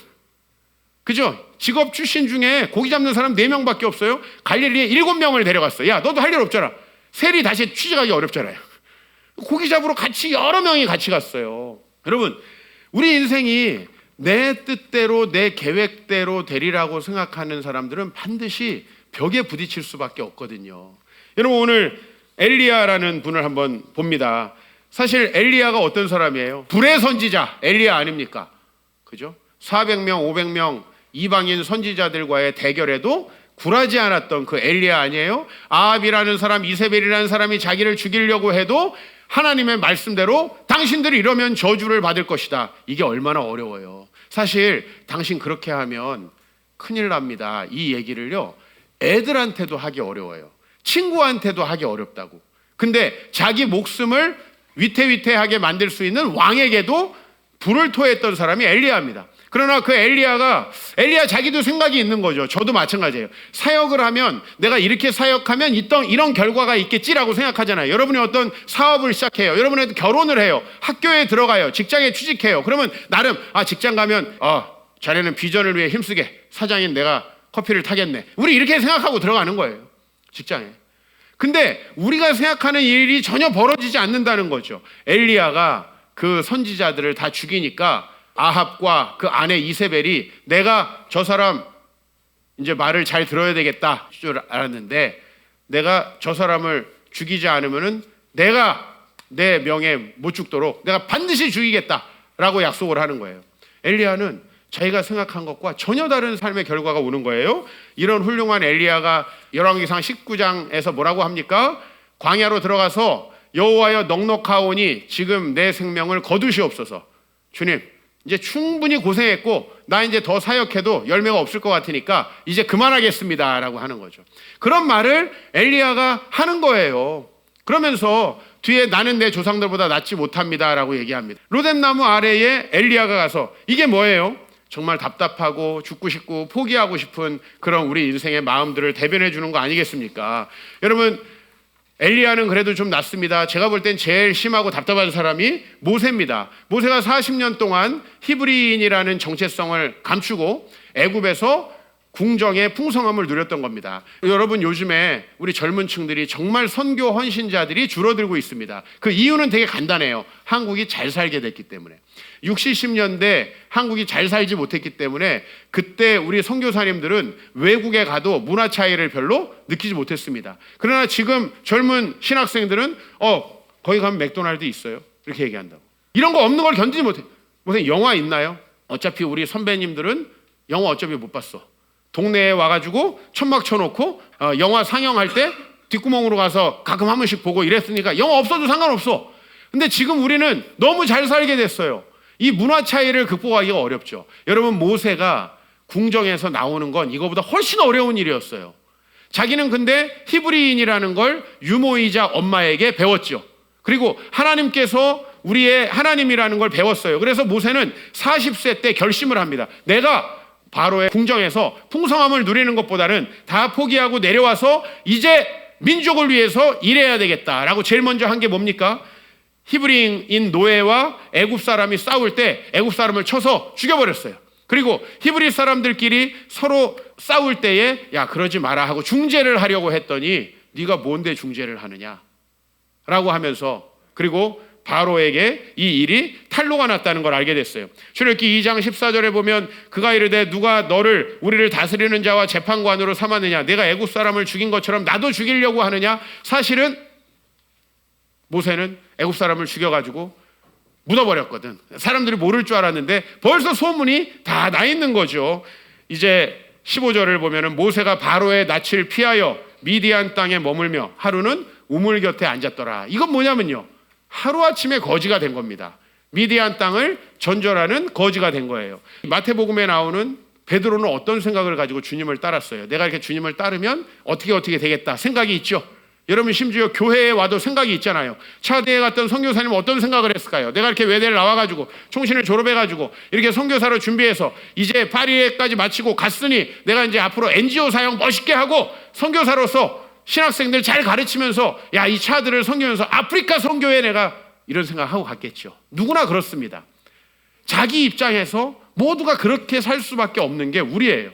그죠? 직업 출신 중에 고기 잡는 사람 4명밖에 없어요. 갈릴리에 7명을 데려갔어요. 야, 너도 할 일 없잖아. 셀이 다시 취직하기 어렵잖아요. 고기 잡으러 같이 여러 명이 같이 갔어요. 여러분, 우리 인생이 내 뜻대로 내 계획대로 되리라고 생각하는 사람들은 반드시 벽에 부딪힐 수밖에 없거든요. 여러분, 오늘 엘리야라는 분을 한번 봅니다. 사실 엘리야가 어떤 사람이에요? 불의 선지자 엘리야 아닙니까? 그죠? 400명, 500명 이방인 선지자들과의 대결에도 굴하지 않았던 그 엘리야 아니에요? 아합이라는 사람, 이세벨이라는 사람이 자기를 죽이려고 해도 하나님의 말씀대로 당신들이 이러면 저주를 받을 것이다. 이게 얼마나 어려워요. 사실 당신 그렇게 하면 큰일 납니다. 이 얘기를요, 애들한테도 하기 어려워요. 친구한테도 하기 어렵다고. 근데 자기 목숨을 위태위태하게 만들 수 있는 왕에게도 불을 토했던 사람이 엘리야입니다. 그러나 그 엘리야 자기도 생각이 있는 거죠. 저도 마찬가지예요. 사역을 하면 내가 이렇게 사역하면 이런 결과가 있겠지라고 생각하잖아요. 여러분이 어떤 사업을 시작해요. 여러분이 결혼을 해요. 학교에 들어가요. 직장에 취직해요. 그러면 나름 직장 가면 자네는 비전을 위해 힘쓰게, 사장인 내가 커피를 타겠네. 우리 이렇게 생각하고 들어가는 거예요. 직장에. 근데 우리가 생각하는 일이 전혀 벌어지지 않는다는 거죠. 엘리야가 그 선지자들을 다 죽이니까 아합과 그 아내 이세벨이 내가 저 사람 이제 말을 잘 들어야 되겠다 줄 알았는데, 내가 저 사람을 죽이지 않으면은 내가 내 명예 못 죽도록 내가 반드시 죽이겠다라고 약속을 하는 거예요. 엘리야는 자기가 생각한 것과 전혀 다른 삶의 결과가 오는 거예요. 이런 훌륭한 엘리야가 열왕기상 19장에서 뭐라고 합니까? 광야로 들어가서 여호와여 넉넉하오니 지금 내 생명을 거두시옵소서. 주님, 이제 충분히 고생했고 나 이제 더 사역해도 열매가 없을 것 같으니까 이제 그만하겠습니다 라고 하는 거죠. 그런 말을 엘리야가 하는 거예요. 그러면서 뒤에 나는 내 조상들보다 낫지 못합니다 라고 얘기합니다. 로뎀나무 아래에 엘리야가 가서 이게 뭐예요? 정말 답답하고 죽고 싶고 포기하고 싶은 그런 우리 인생의 마음들을 대변해 주는 거 아니겠습니까? 여러분, 엘리야는 그래도 좀 낫습니다. 제가 볼 땐 제일 심하고 답답한 사람이 모세입니다. 모세가 40년 동안 히브리인이라는 정체성을 감추고 애굽에서 궁정의 풍성함을 누렸던 겁니다. 여러분, 요즘에 우리 젊은 층들이 정말 선교 헌신자들이 줄어들고 있습니다. 그 이유는 되게 간단해요. 한국이 잘 살게 됐기 때문에. 60, 70년대 한국이 잘 살지 못했기 때문에 그때 우리 선교사님들은 외국에 가도 문화 차이를 별로 느끼지 못했습니다. 그러나 지금 젊은 신학생들은 거기 가면 맥도날드 있어요. 이렇게 얘기한다고. 이런 거 없는 걸 견디지 못해. 무슨 영화 있나요? 어차피 우리 선배님들은 영화 어차피 못 봤어. 동네에 와가지고 천막 쳐놓고 영화 상영할 때 뒷구멍으로 가서 가끔 한 번씩 보고 이랬으니까 영화 없어도 상관없어. 근데 지금 우리는 너무 잘 살게 됐어요. 이 문화 차이를 극복하기가 어렵죠. 여러분, 모세가 궁정에서 나오는 건 이거보다 훨씬 어려운 일이었어요. 자기는 근데 히브리인이라는 걸 유모이자 엄마에게 배웠죠. 그리고 하나님께서 우리의 하나님이라는 걸 배웠어요. 그래서 모세는 40세 때 결심을 합니다. 내가 바로의 궁정에서 풍성함을 누리는 것보다는 다 포기하고 내려와서 이제 민족을 위해서 일해야 되겠다라고 제일 먼저 한 게 뭡니까? 히브리인 노예와 애굽 사람이 싸울 때 애굽 사람을 쳐서 죽여버렸어요. 그리고 히브리 사람들끼리 서로 싸울 때에 야, 그러지 마라 하고 중재를 하려고 했더니 네가 뭔데 중재를 하느냐 라고 하면서, 그리고 바로에게 이 일이 탄로가 났다는 걸 알게 됐어요. 출애굽기 2장 14절에 보면 그가 이르되 누가 너를 우리를 다스리는 자와 재판관으로 삼았느냐, 내가 애굽 사람을 죽인 것처럼 나도 죽이려고 하느냐. 사실은 모세는 애굽 사람을 죽여가지고 묻어버렸거든. 사람들이 모를 줄 알았는데 벌써 소문이 다 나 있는 거죠. 이제 15절을 보면은 모세가 바로의 낯을 피하여 미디안 땅에 머물며 하루는 우물 곁에 앉았더라. 이건 뭐냐면요, 하루아침에 거지가 된 겁니다. 미디안 땅을 전절하는 거지가 된 거예요. 마태복음에 나오는 베드로는 어떤 생각을 가지고 주님을 따랐어요? 내가 이렇게 주님을 따르면 어떻게 되겠다 생각이 있죠. 여러분, 심지어 교회에 와도 생각이 있잖아요. 차대에 갔던 선교사님은 어떤 생각을 했을까요? 내가 이렇게 외대를 나와가지고 총신을 졸업해가지고 이렇게 선교사로 준비해서 이제 파리에까지 마치고 갔으니 내가 이제 앞으로 NGO 사역 멋있게 하고 선교사로서 신학생들 잘 가르치면서 야, 이 차들을 섬기면서 아프리카 선교에 내가 이런 생각하고 갔겠죠. 누구나 그렇습니다. 자기 입장에서 모두가 그렇게 살 수밖에 없는 게 우리예요.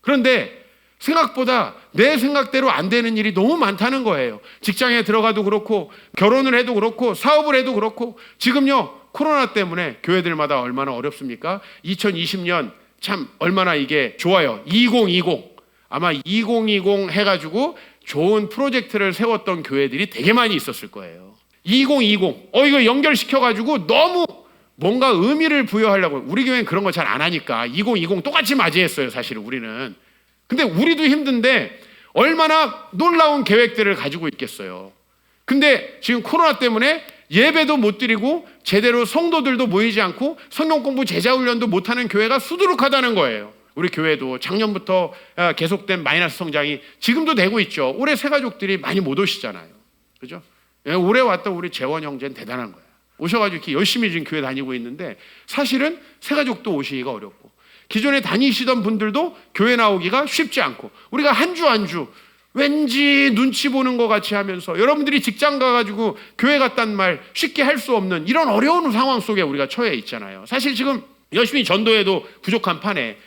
그런데 생각보다 내 생각대로 안 되는 일이 너무 많다는 거예요. 직장에 들어가도 그렇고 결혼을 해도 그렇고 사업을 해도 그렇고 지금요 코로나 때문에 교회들마다 얼마나 어렵습니까? 2020년 참 얼마나 이게 좋아요. 2020 아마 2020 해가지고 좋은 프로젝트를 세웠던 교회들이 되게 많이 있었을 거예요. 2020 이거 연결시켜가지고 너무 뭔가 의미를 부여하려고 우리 교회는 그런 거 잘 안 하니까 2020 똑같이 맞이했어요. 사실은 우리는. 근데 우리도 힘든데 얼마나 놀라운 계획들을 가지고 있겠어요. 근데 지금 코로나 때문에 예배도 못 드리고 제대로 성도들도 모이지 않고 성경 공부 제자 훈련도 못하는 교회가 수두룩하다는 거예요. 우리 교회도 작년부터 계속된 마이너스 성장이 지금도 되고 있죠. 올해 새가족들이 많이 못 오시잖아요. 그죠? 올해 왔던 우리 재원 형제는 대단한 거예요. 오셔가지고 이렇게 열심히 지금 교회 다니고 있는데 사실은 새가족도 오시기가 어렵고 기존에 다니시던 분들도 교회 나오기가 쉽지 않고 우리가 한 주 왠지 눈치 보는 것 같이 하면서 여러분들이 직장 가가지고 교회 갔단 말 쉽게 할 수 없는 이런 어려운 상황 속에 우리가 처해 있잖아요. 사실 지금 열심히 전도해도 부족한 판에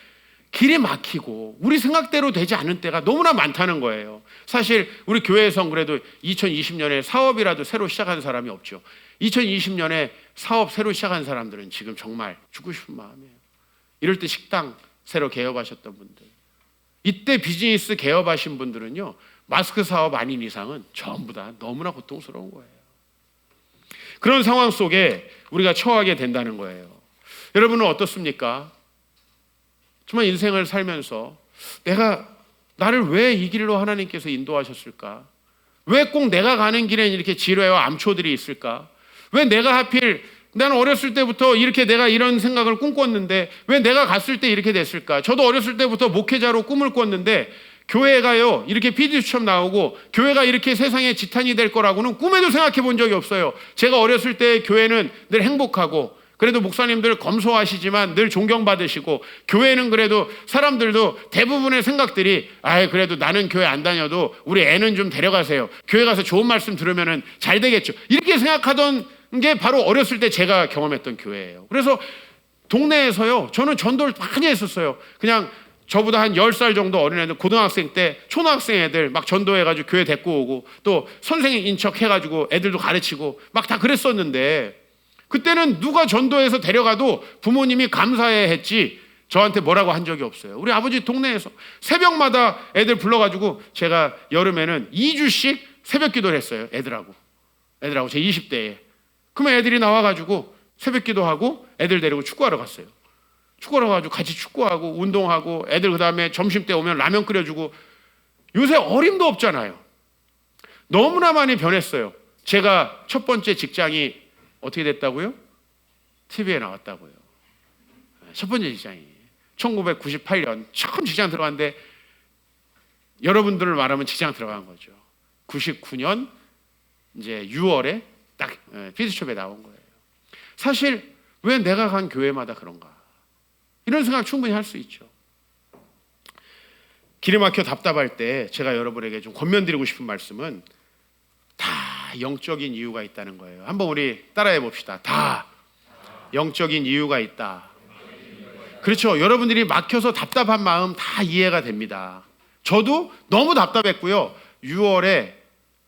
길이 막히고 우리 생각대로 되지 않은 때가 너무나 많다는 거예요. 사실 우리 교회에선 그래도 2020년에 사업이라도 새로 시작한 사람이 없죠. 2020년에 사업 새로 시작한 사람들은 지금 정말 죽고 싶은 마음이에요. 이럴 때 식당 새로 개업하셨던 분들, 이때 비즈니스 개업하신 분들은요 마스크 사업 아닌 이상은 전부 다 너무나 고통스러운 거예요. 그런 상황 속에 우리가 처하게 된다는 거예요. 여러분은 어떻습니까? 정말 인생을 살면서 나를 왜 이 길로 하나님께서 인도하셨을까? 왜 꼭 내가 가는 길엔 이렇게 지뢰와 암초들이 있을까? 왜 내가 하필 나는 어렸을 때부터 이렇게 내가 이런 생각을 꿈꿨는데 왜 내가 갔을 때 이렇게 됐을까? 저도 어렸을 때부터 목회자로 꿈을 꿨는데 교회가요 이렇게 PD수첩 나오고 교회가 이렇게 세상에 지탄이 될 거라고는 꿈에도 생각해 본 적이 없어요. 제가 어렸을 때 교회는 늘 행복하고 그래도 목사님들 검소하시지만 늘 존경받으시고 교회는 그래도 사람들도 대부분의 생각들이 그래도 나는 교회 안 다녀도 우리 애는 좀 데려가세요. 교회 가서 좋은 말씀 들으면 잘 되겠죠. 이렇게 생각하던 게 바로 어렸을 때 제가 경험했던 교회예요. 그래서 동네에서요 저는 전도를 많이 했었어요. 그냥 저보다 한 10살 정도 어린 애들 고등학생 때 초등학생 애들 막 전도해가지고 교회 데리고 오고 또 선생님인 척 해가지고 애들도 가르치고 막 다 그랬었는데 그때는 누가 전도해서 데려가도 부모님이 감사해 했지 저한테 뭐라고 한 적이 없어요. 우리 아버지 동네에서 새벽마다 애들 불러가지고 제가 여름에는 2주씩 새벽 기도를 했어요. 애들하고 제 20대에. 그러면 애들이 나와가지고 새벽 기도하고 애들 데리고 축구하러 갔어요. 축구하러 가지고 같이 축구하고 운동하고 애들 그 다음에 점심때 오면 라면 끓여주고 요새 어림도 없잖아요. 너무나 많이 변했어요. 제가 첫 번째 직장이 어떻게 됐다고요? TV에 나왔다고요. 첫 번째 직장이 1998년 처음 직장 들어갔는데 여러분들을 말하면 직장 들어간 거죠. 99년 이제 6월에 딱 피드숍에 나온 거예요. 사실 왜 내가 간 교회마다 그런가? 이런 생각 충분히 할 수 있죠. 길이 막혀 답답할 때 제가 여러분에게 좀 권면드리고 싶은 말씀은 다 영적인 이유가 있다는 거예요. 한번 우리 따라해 봅시다. 다 영적인 이유가 있다. 그렇죠. 여러분들이 막혀서 답답한 마음 다 이해가 됩니다. 저도 너무 답답했고요. 6월에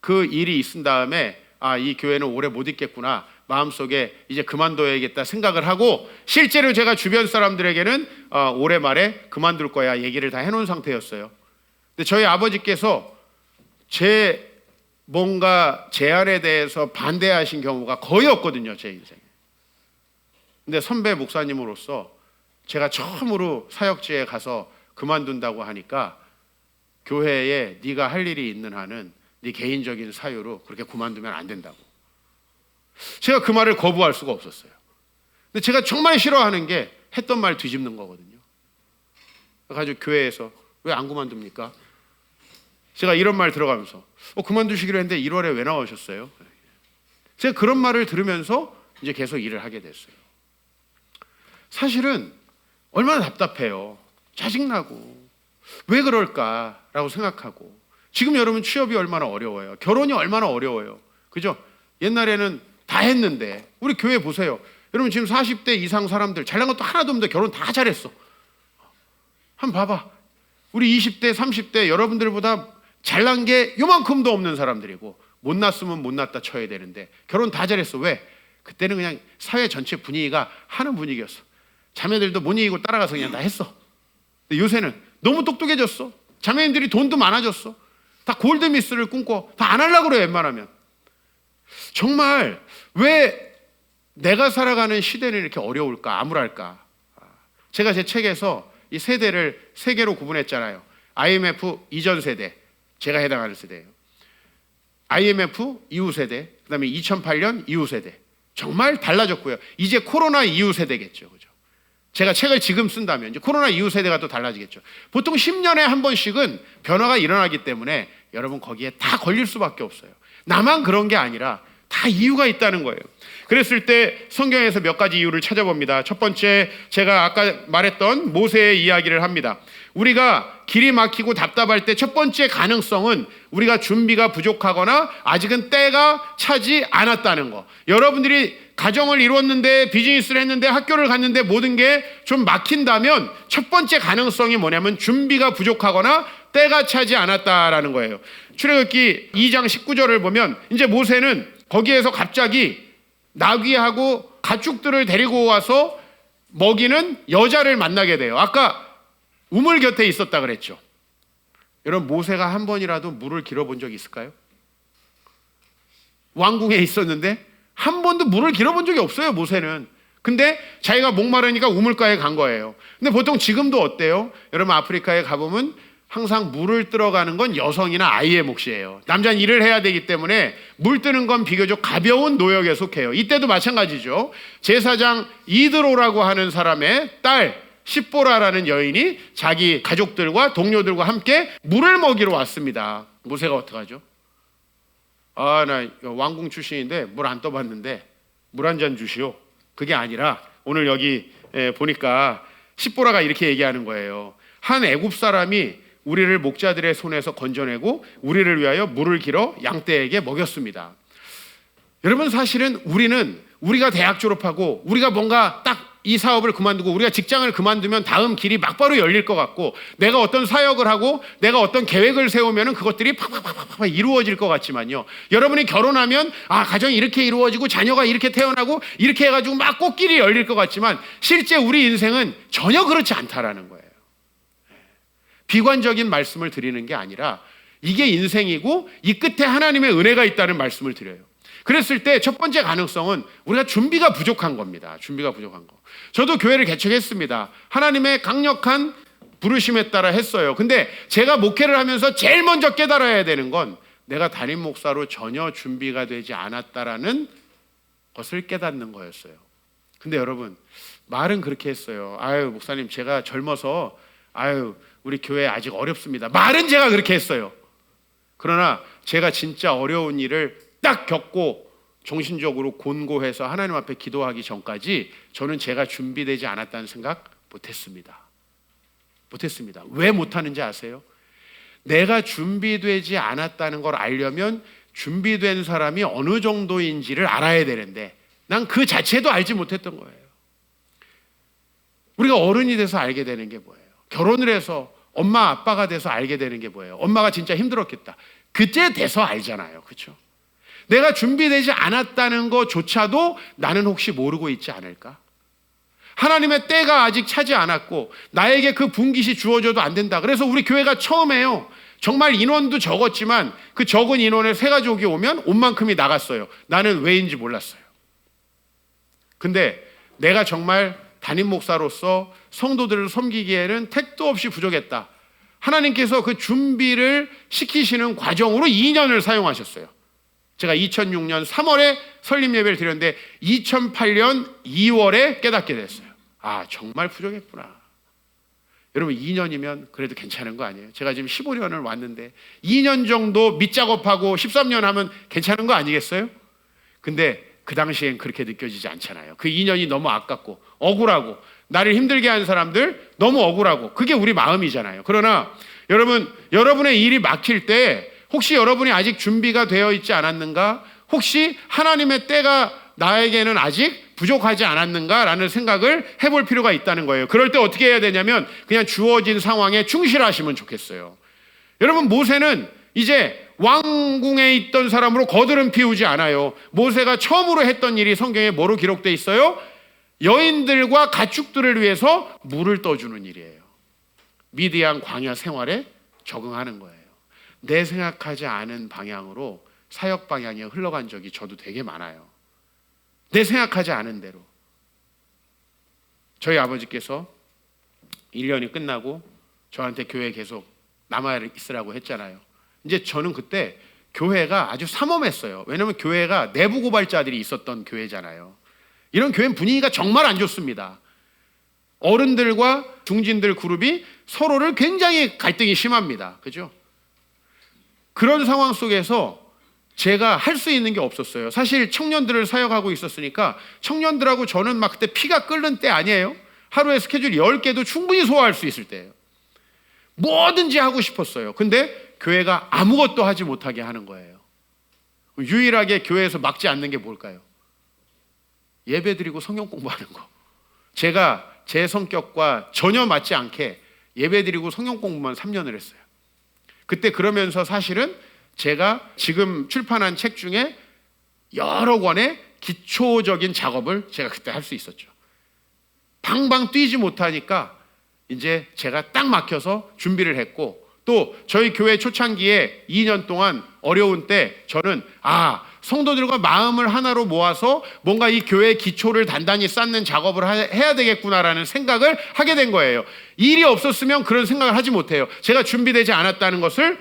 그 일이 있은 다음에 이 교회는 오래 못 있겠구나 마음속에 이제 그만둬야겠다 생각을 하고 실제로 제가 주변 사람들에게는 올해 말에 그만둘 거야 얘기를 다 해놓은 상태였어요. 근데 저희 아버지께서 제 뭔가 제안에 대해서 반대하신 경우가 거의 없거든요. 제 인생에. 근데 선배 목사님으로서 제가 처음으로 사역지에 가서 그만둔다고 하니까 교회에 네가 할 일이 있는 한은 네 개인적인 사유로 그렇게 그만두면 안 된다고. 제가 그 말을 거부할 수가 없었어요. 근데 제가 정말 싫어하는 게 했던 말 뒤집는 거거든요. 그래가지고 교회에서 왜 안 그만둡니까? 제가 이런 말 들어가면서 그만두시기로 했는데 1월에 왜 나오셨어요? 제가 그런 말을 들으면서 이제 계속 일을 하게 됐어요. 사실은 얼마나 답답해요. 짜증나고 왜 그럴까라고 생각하고 지금 여러분 취업이 얼마나 어려워요. 결혼이 얼마나 어려워요. 그죠? 옛날에는 다 했는데 우리 교회 보세요. 여러분 지금 40대 이상 사람들 잘난 것도 하나도 없는데 결혼 다 잘했어. 한번 봐봐. 우리 20대, 30대 여러분들보다 잘난 게 요만큼도 없는 사람들이고 못 났으면 못 났다 쳐야 되는데 결혼 다 잘했어. 왜? 그때는 그냥 사회 전체 분위기가 하는 분위기였어. 자매들도 못 이기고 따라가서 그냥 다 했어. 근데 요새는 너무 똑똑해졌어. 자매님들이 돈도 많아졌어. 다 골드미스를 꿈꿔. 다 안 하려고 그래 웬만하면. 정말 왜 내가 살아가는 시대는 이렇게 어려울까, 암울할까? 제가 제 책에서 이 세대를 세 개로 구분했잖아요. IMF 이전 세대, 제가 해당하는 세대예요. IMF 이후 세대, 그다음에 2008년 이후 세대. 정말 달라졌고요. 이제 코로나 이후 세대겠죠. 그죠? 제가 책을 지금 쓴다면 이제 코로나 이후 세대가 또 달라지겠죠. 보통 10년에 한 번씩은 변화가 일어나기 때문에 여러분 거기에 다 걸릴 수밖에 없어요. 나만 그런 게 아니라 다 이유가 있다는 거예요. 그랬을 때 성경에서 몇 가지 이유를 찾아봅니다. 첫 번째, 제가 아까 말했던 모세의 이야기를 합니다. 우리가 길이 막히고 답답할 때 첫 번째 가능성은 우리가 준비가 부족하거나 아직은 때가 차지 않았다는 거. 여러분들이 가정을 이루었는데, 비즈니스를 했는데, 학교를 갔는데 모든 게 좀 막힌다면 첫 번째 가능성이 뭐냐면 준비가 부족하거나 때가 차지 않았다라는 거예요. 출애굽기 2장 19절을 보면 이제 모세는 거기에서 갑자기 나귀하고 가축들을 데리고 와서 먹이는 여자를 만나게 돼요. 아까 우물 곁에 있었다 그랬죠. 여러분, 모세가 한 번이라도 물을 길어본 적이 있을까요? 왕궁에 있었는데 한 번도 물을 길어본 적이 없어요, 모세는. 근데 자기가 목마르니까 우물가에 간 거예요. 근데 보통 지금도 어때요? 여러분, 아프리카에 가보면 항상 물을 뜨러가는 건 여성이나 아이의 몫이에요. 남자는 일을 해야 되기 때문에 물 뜨는 건 비교적 가벼운 노역에 속해요. 이때도 마찬가지죠. 제사장 이드로라고 하는 사람의 딸 십보라라는 여인이 자기 가족들과 동료들과 함께 물을 먹이러 왔습니다. 모세가 어떡하죠? 나 왕궁 출신인데 물 안 떠봤는데 물 한 잔 주시오. 그게 아니라 오늘 여기 보니까 십보라가 이렇게 얘기하는 거예요. 한 애굽 사람이 우리를 목자들의 손에서 건져내고 우리를 위하여 물을 길어 양떼에게 먹였습니다. 여러분, 사실은 우리가 대학 졸업하고 우리가 뭔가 딱 이 사업을 그만두고 우리가 직장을 그만두면 다음 길이 막바로 열릴 것 같고 내가 어떤 사역을 하고 내가 어떤 계획을 세우면 그것들이 팍팍팍팍 이루어질 것 같지만요. 여러분이 결혼하면 가정이 이렇게 이루어지고 자녀가 이렇게 태어나고 이렇게 해가지고 막 꽃길이 열릴 것 같지만 실제 우리 인생은 전혀 그렇지 않다라는 거예요. 비관적인 말씀을 드리는 게 아니라 이게 인생이고 이 끝에 하나님의 은혜가 있다는 말씀을 드려요. 그랬을 때 첫 번째 가능성은 우리가 준비가 부족한 겁니다. 준비가 부족한 거. 저도 교회를 개척했습니다. 하나님의 강력한 부르심에 따라 했어요. 근데 제가 목회를 하면서 제일 먼저 깨달아야 되는 건 내가 담임 목사로 전혀 준비가 되지 않았다라는 것을 깨닫는 거였어요. 근데 여러분, 말은 그렇게 했어요. 목사님, 제가 젊어서 우리 교회 아직 어렵습니다. 말은 제가 그렇게 했어요. 그러나 제가 진짜 어려운 일을 딱 겪고 정신적으로 곤고해서 하나님 앞에 기도하기 전까지 저는 제가 준비되지 않았다는 생각 못했습니다. 왜 못하는지 아세요? 내가 준비되지 않았다는 걸 알려면 준비된 사람이 어느 정도인지를 알아야 되는데 난 그 자체도 알지 못했던 거예요. 우리가 어른이 돼서 알게 되는 게 뭐예요? 결혼을 해서 엄마 아빠가 돼서 알게 되는 게 뭐예요? 엄마가 진짜 힘들었겠다. 그때 돼서 알잖아요. 그렇죠? 내가 준비되지 않았다는 것조차도 나는 혹시 모르고 있지 않을까? 하나님의 때가 아직 차지 않았고 나에게 그 분깃이 주어져도 안 된다. 그래서 우리 교회가 처음에요, 정말 인원도 적었지만 그 적은 인원에 새 가족이 오면 온 만큼이 나갔어요. 나는 왜인지 몰랐어요. 근데 내가 정말 담임 목사로서 성도들을 섬기기에는 택도 없이 부족했다. 하나님께서 그 준비를 시키시는 과정으로 2년을 사용하셨어요. 제가 2006년 3월에 설립 예배를 드렸는데 2008년 2월에 깨닫게 됐어요. 정말 부족했구나. 여러분, 2년이면 그래도 괜찮은 거 아니에요? 제가 지금 15년을 왔는데 2년 정도 밑작업하고 13년 하면 괜찮은 거 아니겠어요? 근데 그 당시엔 그렇게 느껴지지 않잖아요. 그 2년이 너무 아깝고 억울하고 나를 힘들게 하는 사람들 너무 억울하고 그게 우리 마음이잖아요. 그러나 여러분, 여러분의 일이 막힐 때 혹시 여러분이 아직 준비가 되어 있지 않았는가? 혹시 하나님의 때가 나에게는 아직 부족하지 않았는가라는 생각을 해볼 필요가 있다는 거예요. 그럴 때 어떻게 해야 되냐면 그냥 주어진 상황에 충실하시면 좋겠어요. 여러분, 모세는 이제 왕궁에 있던 사람으로 거드름 피우지 않아요. 모세가 처음으로 했던 일이 성경에 뭐로 기록되어 있어요? 여인들과 가축들을 위해서 물을 떠주는 일이에요. 미디안 광야 생활에 적응하는 거예요. 내 생각하지 않은 방향으로 사역 방향이 흘러간 적이 저도 되게 많아요. 내 생각하지 않은 대로. 저희 아버지께서 1년이 끝나고 저한테 교회에 계속 남아 있으라고 했잖아요. 이제 저는 그때 교회가 아주 삼엄했어요. 왜냐하면 교회가 내부 고발자들이 있었던 교회잖아요. 이런 교회는 분위기가 정말 안 좋습니다. 어른들과 중진들 그룹이 서로를 굉장히 갈등이 심합니다. 그죠? 그런 상황 속에서 제가 할 수 있는 게 없었어요. 사실 청년들을 사역하고 있었으니까 청년들하고 저는 막 그때 피가 끓는 때 아니에요. 하루에 스케줄 10개도 충분히 소화할 수 있을 때예요. 뭐든지 하고 싶었어요. 근데 교회가 아무것도 하지 못하게 하는 거예요. 유일하게 교회에서 막지 않는 게 뭘까요? 예배드리고 성경 공부하는 거. 제가 제 성격과 전혀 맞지 않게 예배드리고 성경 공부만 3년을 했어요. 그때 그러면서 사실은 제가 지금 출판한 책 중에 여러 권의 기초적인 작업을 제가 그때 할 수 있었죠. 방방 뛰지 못하니까 이제 제가 딱 막혀서 준비를 했고, 또 저희 교회 초창기에 2년 동안 어려운 때 저는 성도들과 마음을 하나로 모아서 뭔가 이 교회의 기초를 단단히 쌓는 작업을 해야 되겠구나라는 생각을 하게 된 거예요. 일이 없었으면 그런 생각을 하지 못해요. 제가 준비되지 않았다는 것을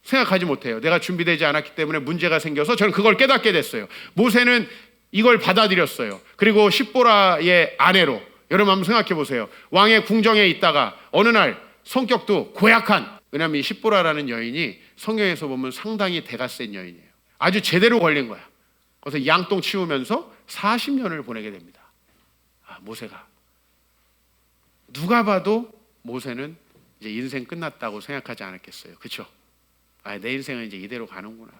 생각하지 못해요. 내가 준비되지 않았기 때문에 문제가 생겨서 저는 그걸 깨닫게 됐어요. 모세는 이걸 받아들였어요. 그리고 십보라의 아내로, 여러분 한번 생각해 보세요. 왕의 궁정에 있다가 어느 날 성격도 고약한, 왜냐하면 이 십보라라는 여인이 성경에서 보면 상당히 대가 센 여인이에요. 아주 제대로 걸린 거야. 그래서 양똥 치우면서 40년을 보내게 됩니다. 모세가. 누가 봐도 모세는 이제 인생 끝났다고 생각하지 않았겠어요. 그렇죠? 내 인생은 이제 이대로 가는구나.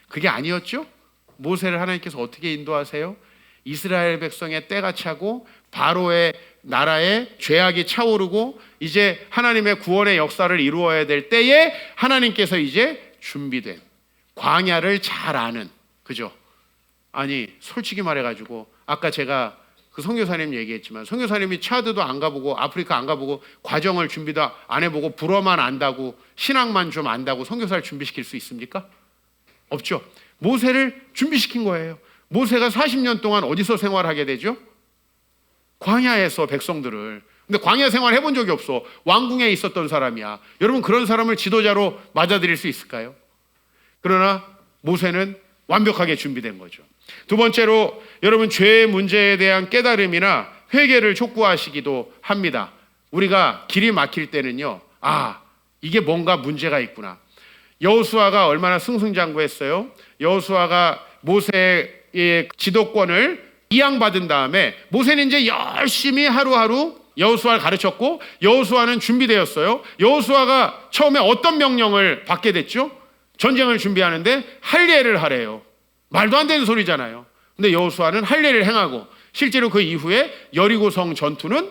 그게 아니었죠? 모세를 하나님께서 어떻게 인도하세요? 이스라엘 백성의 때가 차고 바로의 나라에 죄악이 차오르고 이제 하나님의 구원의 역사를 이루어야 될 때에 하나님께서 이제 준비된 광야를 잘 아는, 그죠? 아니 솔직히 말해가지고 아까 제가 그 선교사님 얘기했지만 선교사님이 차드도 안 가보고 아프리카 안 가보고 과정을 준비도 안 해보고 불어만 안다고 신앙만 좀 안다고 선교사를 준비시킬 수 있습니까? 없죠. 모세를 준비시킨 거예요. 모세가 40년 동안 어디서 생활하게 되죠? 광야에서 백성들을. 근데 광야 생활 해본 적이 없어. 왕궁에 있었던 사람이야. 여러분 그런 사람을 지도자로 맞아들일 수 있을까요? 그러나 모세는 완벽하게 준비된 거죠. 두 번째로 여러분 죄의 문제에 대한 깨달음이나 회개를 촉구하시기도 합니다. 우리가 길이 막힐 때는요, 이게 뭔가 문제가 있구나. 여호수아가 얼마나 승승장구했어요. 여호수아가 모세의 지도권을 이양받은 다음에 모세는 이제 열심히 하루하루 여호수아를 가르쳤고 여호수아는 준비되었어요. 여호수아가 처음에 어떤 명령을 받게 됐죠? 전쟁을 준비하는데 할례를 하래요. 말도 안 되는 소리잖아요. 근데 여호수아는 할례를 행하고 실제로 그 이후에 여리고성 전투는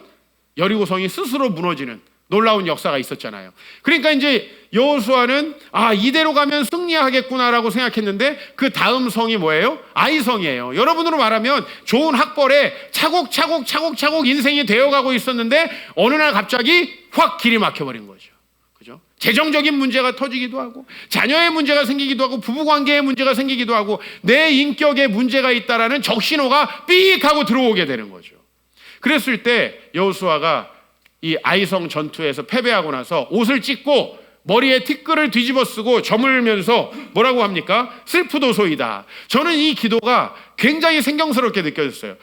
여리고성이 스스로 무너지는 놀라운 역사가 있었잖아요. 그러니까 이제 여호수아는 이대로 가면 승리하겠구나라고 생각했는데 그 다음 성이 뭐예요? 아이성이에요. 여러분으로 말하면 좋은 학벌에 차곡차곡 인생이 되어가고 있었는데 어느 날 갑자기 확 길이 막혀버린 거죠. 그죠? 재정적인 문제가 터지기도 하고 자녀의 문제가 생기기도 하고 부부관계의 문제가 생기기도 하고 내 인격에 문제가 있다라는 적신호가 삑 하고 들어오게 되는 거죠. 그랬을 때 여호수아가 이 아이성 전투에서 패배하고 나서 옷을 찢고 머리에 티끌을 뒤집어 쓰고 저물면서 뭐라고 합니까? 슬프도소이다. 저는 이 기도가 굉장히 생경스럽게 느껴졌어요.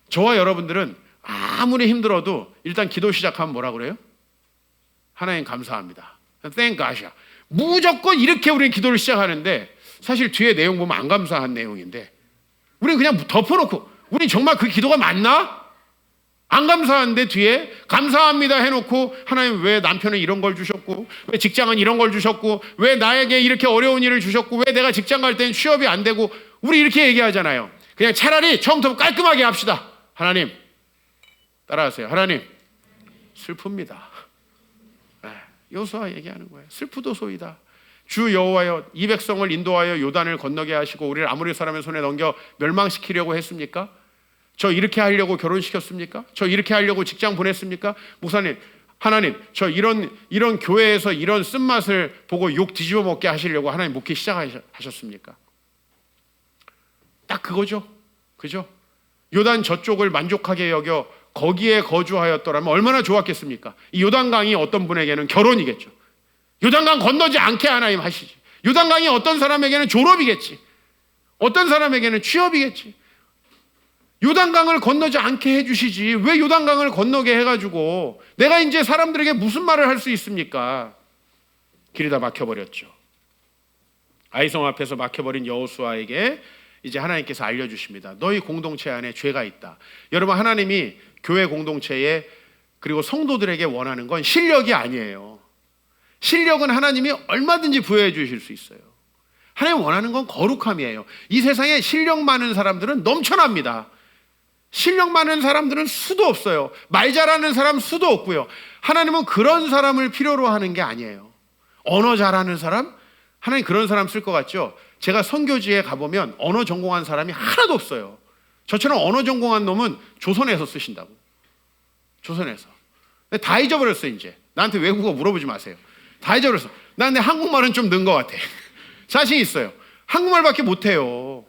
저와 여러분들은 아무리 힘들어도 일단 기도 시작하면 뭐라 그래요? 하나님 감사합니다. Thank God이야. 무조건 이렇게 우리는 기도를 시작하는데 사실 뒤에 내용 보면 안 감사한 내용인데 우리는 그냥 덮어놓고 우리 정말 그 기도가 맞나? 안 감사한데 뒤에 감사합니다 해놓고 하나님 왜 남편은 이런 걸 주셨고 왜 직장은 이런 걸 주셨고 왜 나에게 이렇게 어려운 일을 주셨고 왜 내가 직장 갈 때는 취업이 안 되고 우리 이렇게 얘기하잖아요. 그냥 차라리 처음부터 깔끔하게 합시다. 하나님, 따라하세요. 하나님, 슬픕니다. 여호수아 얘기하는 거예요. 슬프도소이다. 주 여호와여, 이 백성을 인도하여 요단을 건너게 하시고 우리를 아모리 사람의 손에 넘겨 멸망시키려고 했습니까? 저 이렇게 하려고 결혼시켰습니까? 저 이렇게 하려고 직장 보냈습니까? 목사님, 하나님, 저 이런 교회에서 이런 쓴맛을 보고 욕 뒤집어 먹게 하시려고 하나님 목회 시작하셨습니까? 딱 그거죠. 그죠? 요단 저쪽을 만족하게 여겨 거기에 거주하였더라면 얼마나 좋았겠습니까? 이 요단강이 어떤 분에게는 결혼이겠죠. 요단강 건너지 않게 하나님 하시지. 요단강이 어떤 사람에게는 졸업이겠지. 어떤 사람에게는 취업이겠지. 요단강을 건너지 않게 해주시지. 왜 요단강을 건너게 해가지고 내가 이제 사람들에게 무슨 말을 할 수 있습니까? 길이 다 막혀버렸죠. 아이성 앞에서 막혀버린 여호수아에게 이제 하나님께서 알려주십니다. 너희 공동체 안에 죄가 있다. 여러분, 하나님이 교회 공동체에 그리고 성도들에게 원하는 건 실력이 아니에요. 실력은 하나님이 얼마든지 부여해 주실 수 있어요. 하나님 원하는 건 거룩함이에요. 이 세상에 실력 많은 사람들은 넘쳐납니다. 실력 많은 사람들은 수도 없어요. 말 잘하는 사람 수도 없고요. 하나님은 그런 사람을 필요로 하는 게 아니에요. 언어 잘하는 사람? 하나님 그런 사람 쓸 것 같죠? 제가 선교지에 가보면 언어 전공한 사람이 하나도 없어요. 저처럼 언어 전공한 놈은 조선에서 쓰신다고. 조선에서. 근데 다 잊어버렸어 이제. 나한테 외국어 물어보지 마세요. 다 잊어버렸어. 나 근데 한국말은 좀 는 것 같아. 자신 있어요. 한국말밖에 못해요.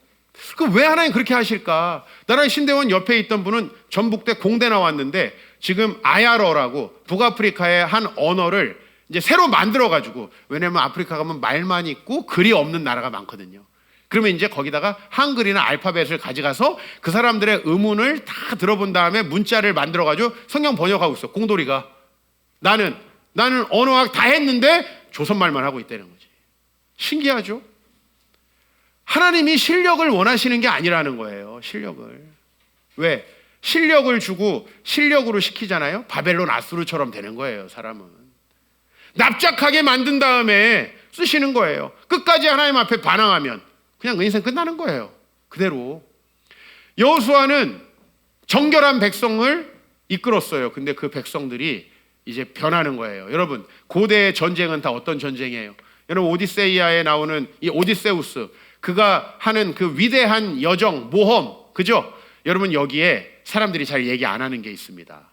그럼 왜 하나님 그렇게 하실까? 나라의 신대원 옆에 있던 분은 전북대 공대 나왔는데 지금 아야러라고 북아프리카의 한 언어를 이제 새로 만들어가지고, 왜냐면 아프리카 가면 말만 있고 글이 없는 나라가 많거든요. 그러면 이제 거기다가 한글이나 알파벳을 가져가서 그 사람들의 의문을 다 들어본 다음에 문자를 만들어가지고 성경 번역하고 있어. 공돌이가. 나는 언어학 다 했는데 조선말만 하고 있다는 거지. 신기하죠? 하나님이 실력을 원하시는 게 아니라는 거예요. 실력을. 왜? 실력을 주고 실력으로 시키잖아요. 바벨론 아수르처럼 되는 거예요. 사람은. 납작하게 만든 다음에 쓰시는 거예요. 끝까지 하나님 앞에 반항하면 그냥 인생 끝나는 거예요. 그대로. 여호수아는 정결한 백성을 이끌었어요. 근데 그 백성들이 이제 변하는 거예요. 여러분, 고대의 전쟁은 다 어떤 전쟁이에요? 여러분, 오디세이아에 나오는 이 오디세우스, 그가 하는 그 위대한 여정, 모험, 그죠? 여러분, 여기에 사람들이 잘 얘기 안 하는 게 있습니다.